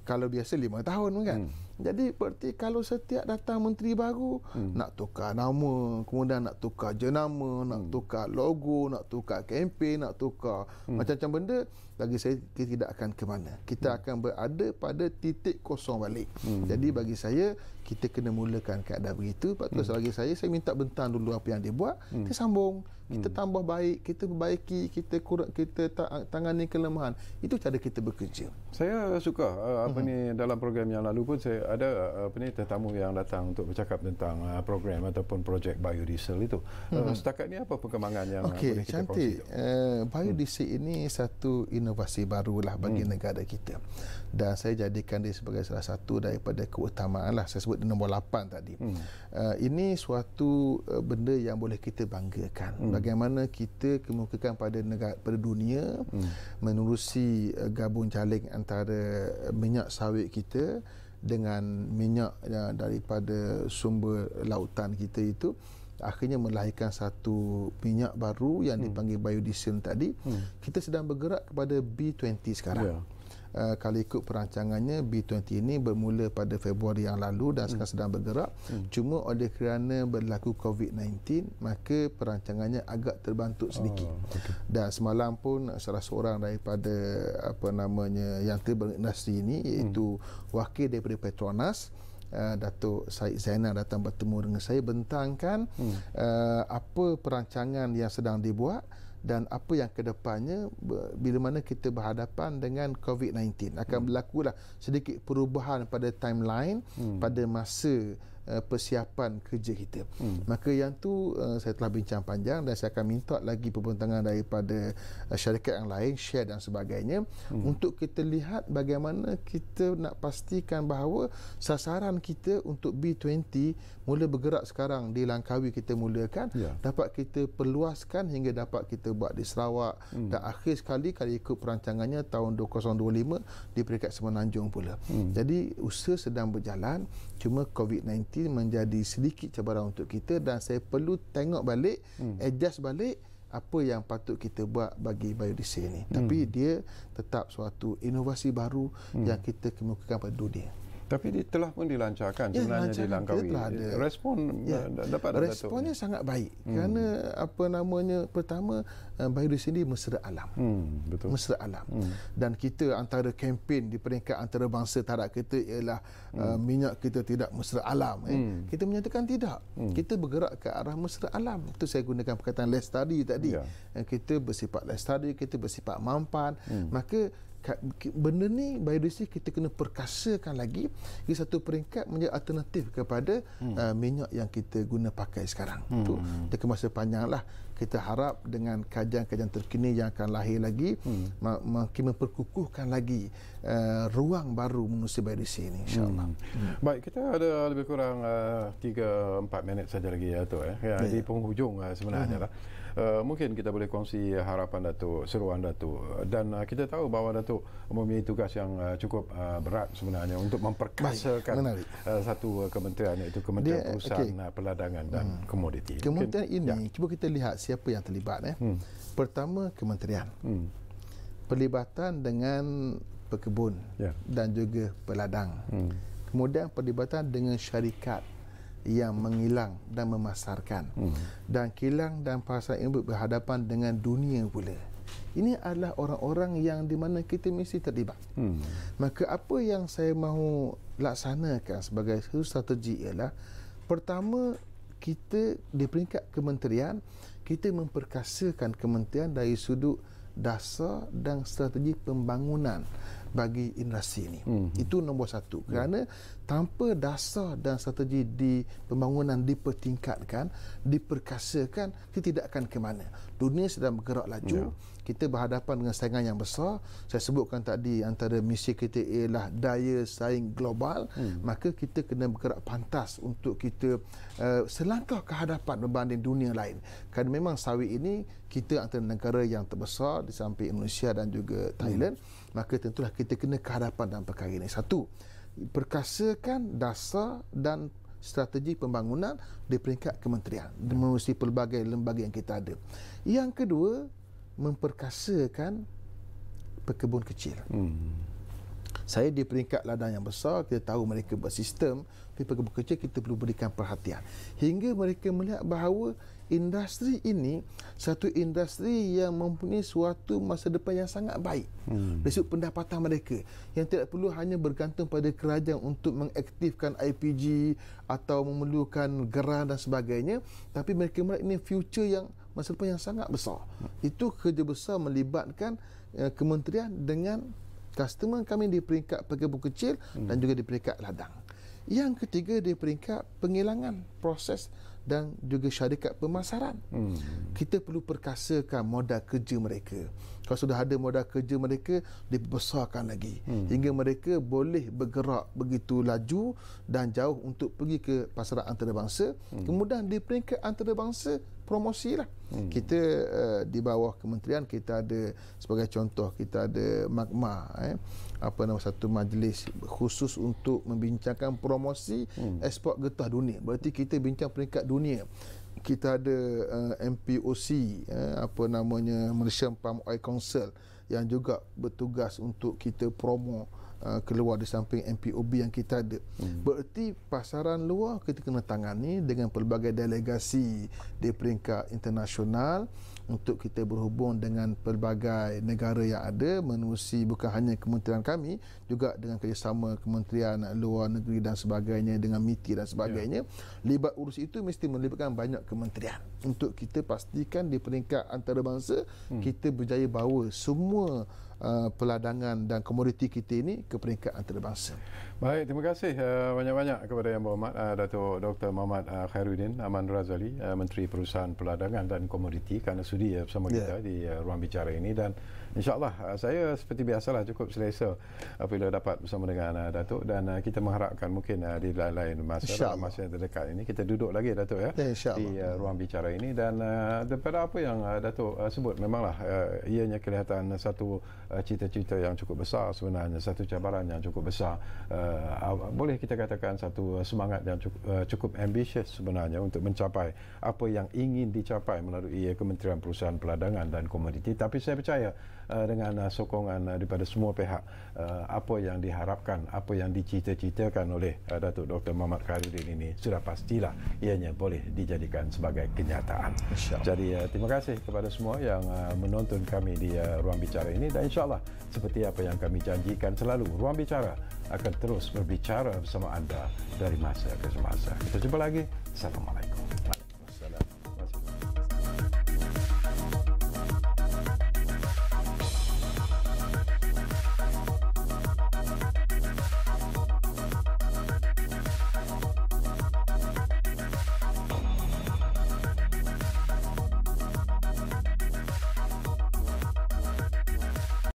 Kalau biasa 5 tahun kan. Jadi berarti kalau setiap datang menteri baru, nak tukar nama, kemudian nak tukar jenama, nak tukar logo, nak tukar kempen, nak tukar macam-macam benda, bagi saya kita tidak akan ke mana. Kita akan berada pada titik kosong balik. Jadi bagi saya, kita kena mulakan keadaan begitu. Patut bagi saya minta bentang dulu apa yang dia buat, kita sambung, kita tambah baik, kita perbaiki, kita tangani kelemahan. Itu cara kita bekerja. Saya suka dalam program yang lalu pun saya ada tetamu yang datang untuk bercakap tentang program ataupun projek biodiesel itu. Setakat ni apa perkembangan yang boleh kita kongsi? Biodiesel ini satu inovasi barulah bagi negara kita. Dan saya jadikan dia sebagai salah satu daripada keutamaan lah. Saya sebut di nombor 8 tadi. Ini suatu benda yang boleh kita banggakan. Bagaimana kita kemukakan pada dunia menerusi gabung jaling antara minyak sawit kita dengan minyak daripada sumber lautan kita itu, akhirnya melahirkan satu minyak baru yang dipanggil biodiesel tadi. Kita sedang bergerak kepada B20 sekarang. kalau ikut perancangannya B20 ini bermula pada Februari yang lalu dan sekarang sedang bergerak. Cuma oleh kerana berlaku COVID-19 maka perancangannya agak terbantuk sedikit. Dan semalam pun salah seorang daripada yang terberindustri ini iaitu wakil daripada Petronas, Datuk Syed Zainal datang bertemu dengan saya bentangkan apa perancangan yang sedang dibuat dan apa yang kedepannya bila mana kita berhadapan dengan COVID-19. Akan berlakulah sedikit perubahan pada timeline pada masa persiapan kerja kita. Maka yang tu saya telah bincang panjang dan saya akan minta lagi perbincangan daripada syarikat yang lain, share dan sebagainya, untuk kita lihat bagaimana kita nak pastikan bahawa sasaran kita untuk B20 mula bergerak sekarang di Langkawi kita mulakan, dapat kita perluaskan hingga dapat kita buat di Sarawak dan akhir sekali kalau ikut perancangannya tahun 2025 di peringkat Semenanjung pula. Jadi usaha sedang berjalan, cuma COVID-19 menjadi sedikit cabaran untuk kita dan saya perlu tengok balik, adjust balik apa yang patut kita buat bagi biodiesel ini. Tapi dia tetap suatu inovasi baru yang kita kemukakan pada dunia. Tapi telah pun dilancarkan sebenarnya di Langkawi. Respon dapat responnya sangat baik. Kerana pertama biodiesel ini mesra alam. Betul. Mesra alam. Dan kita antara kempen di peringkat antarabangsa taraf kita ialah minyak kita tidak mesra alam. Kita menyatakan tidak. Kita bergerak ke arah mesra alam. Itu saya gunakan perkataan lestari tadi. Kita bersifat lestari, kita bersifat mampan. Maka benda ni biodiesel kita kena perkasakan lagi di satu peringkat menjadi alternatif kepada minyak yang kita guna pakai sekarang. Itu jangka masa panjang lah. Kita harap dengan kajian-kajian terkini yang akan lahir lagi makin memperkukuhkan lagi ruang baru menusi biodiesel ini, insyaAllah. Baik, kita ada lebih kurang 3-4 minit saja lagi ya, Datuk. Di penghujung sebenarnya lah. Mungkin kita boleh kongsi harapan Datuk, seruan Datuk, dan kita tahu bahawa Datuk mempunyai tugas yang cukup berat sebenarnya untuk memperkasakan satu kementerian, iaitu Kementerian Perusahaan Perladangan dan Komoditi. Kementerian ini, cuba kita lihat siapa yang terlibat. Pertama, kementerian. Perlibatan dengan pekebun dan juga peladang. Kemudian perlibatan dengan syarikat yang mengilang dan memasarkan, dan kilang dan pasar ini berhadapan dengan dunia pula. Ini adalah orang-orang yang di mana kita mesti terlibat. Maka apa yang saya mahu laksanakan sebagai satu strategi ialah, pertama, kita di peringkat kementerian, kita memperkasakan kementerian dari sudut dasar dan strategi pembangunan bagi industri ini. Itu nombor satu. Kerana tanpa dasar dan strategi di pembangunan dipertingkatkan, diperkasakan, kita tidak akan ke mana. Dunia sedang bergerak laju. Kita berhadapan dengan saingan yang besar. Saya sebutkan tadi antara misi kita ialah daya saing global. Maka kita kena bergerak pantas untuk kita selangkah ke hadapan berbanding dunia lain. Kerana memang sawit ini kita antara negara yang terbesar di samping Indonesia dan juga Thailand. Maka tentulah kita kena ke hadapan dalam perkara ini. Satu, perkasakan dasar dan strategi pembangunan di peringkat kementerian melalui pelbagai lembaga yang kita ada. Yang kedua, memperkasakan pekebun kecil. Saya di peringkat ladang yang besar, kita tahu mereka bersistem, tapi pekebun kecil kita perlu berikan perhatian hingga mereka melihat bahawa industri ini satu industri yang mempunyai suatu masa depan yang sangat baik dari sudut pendapatan mereka, yang tidak perlu hanya bergantung pada kerajaan untuk mengaktifkan IPG atau memerlukan geran dan sebagainya, tapi mereka melihat ini future yang masa depan yang sangat besar. Itu kerja besar melibatkan kementerian dengan customer kami di peringkat pekebun kecil dan juga di peringkat ladang. Yang ketiga, di peringkat pengilangan proses dan juga syarikat pemasaran. Kita perlu perkasakan modal kerja mereka. Kalau sudah ada modal kerja mereka, dibesarkan lagi hingga mereka boleh bergerak begitu laju dan jauh untuk pergi ke pasaran antarabangsa. Kemudian di peringkat antarabangsa, promosilah. Kita di bawah kementerian kita ada, sebagai contoh, kita ada MAGMA, satu majlis khusus untuk membincangkan promosi ekspor getah dunia. Berarti kita bincang peringkat dunia. Kita ada MPOC, Malaysian Palm Oil Council, yang juga bertugas untuk kita promo keluar di samping MPOB yang kita ada. Bererti pasaran luar kita kena tangani dengan pelbagai delegasi di peringkat internasional untuk kita berhubung dengan pelbagai negara yang ada, menerusi bukan hanya kementerian kami, juga dengan kerjasama kementerian luar negeri dan sebagainya, dengan MITI dan sebagainya. Libat urus itu mesti melibatkan banyak kementerian untuk kita pastikan di peringkat antarabangsa kita berjaya bawa semua peladangan dan komoditi kita ini ke peringkat antarabangsa. Baik, terima kasih banyak-banyak kepada Yang Berhormat Datuk Dr. Muhammad Khairuddin Aman Razali, Menteri Perusahaan Peladangan dan Komoditi, kerana sudi bersama kita di ruang bicara ini, dan insya-Allah saya seperti biasalah cukup selesa apabila dapat bersama dengan Datuk, dan kita mengharapkan mungkin di lain-lain masa yang terdekat ini kita duduk lagi Datuk di ruang bicara ini, dan daripada apa yang Datuk sebut, memanglah ianya kelihatan satu cita-cita yang cukup besar sebenarnya, satu cabaran yang cukup besar, boleh kita katakan satu semangat yang cukup ambitious sebenarnya untuk mencapai apa yang ingin dicapai melalui Kementerian Perusahaan Peladangan dan Komoditi. Tapi saya percaya dengan sokongan daripada semua pihak, apa yang diharapkan, apa yang dicita-citakan oleh Datuk Dr. Muhammad Khairuddin ini sudah pastilah ianya boleh dijadikan sebagai kenyataan. Jadi terima kasih kepada semua yang menonton kami di ruang bicara ini, dan insya-Allah seperti apa yang kami janjikan selalu, ruang bicara akan terus berbicara bersama anda dari masa ke semasa. Kita jumpa lagi. Assalamualaikum.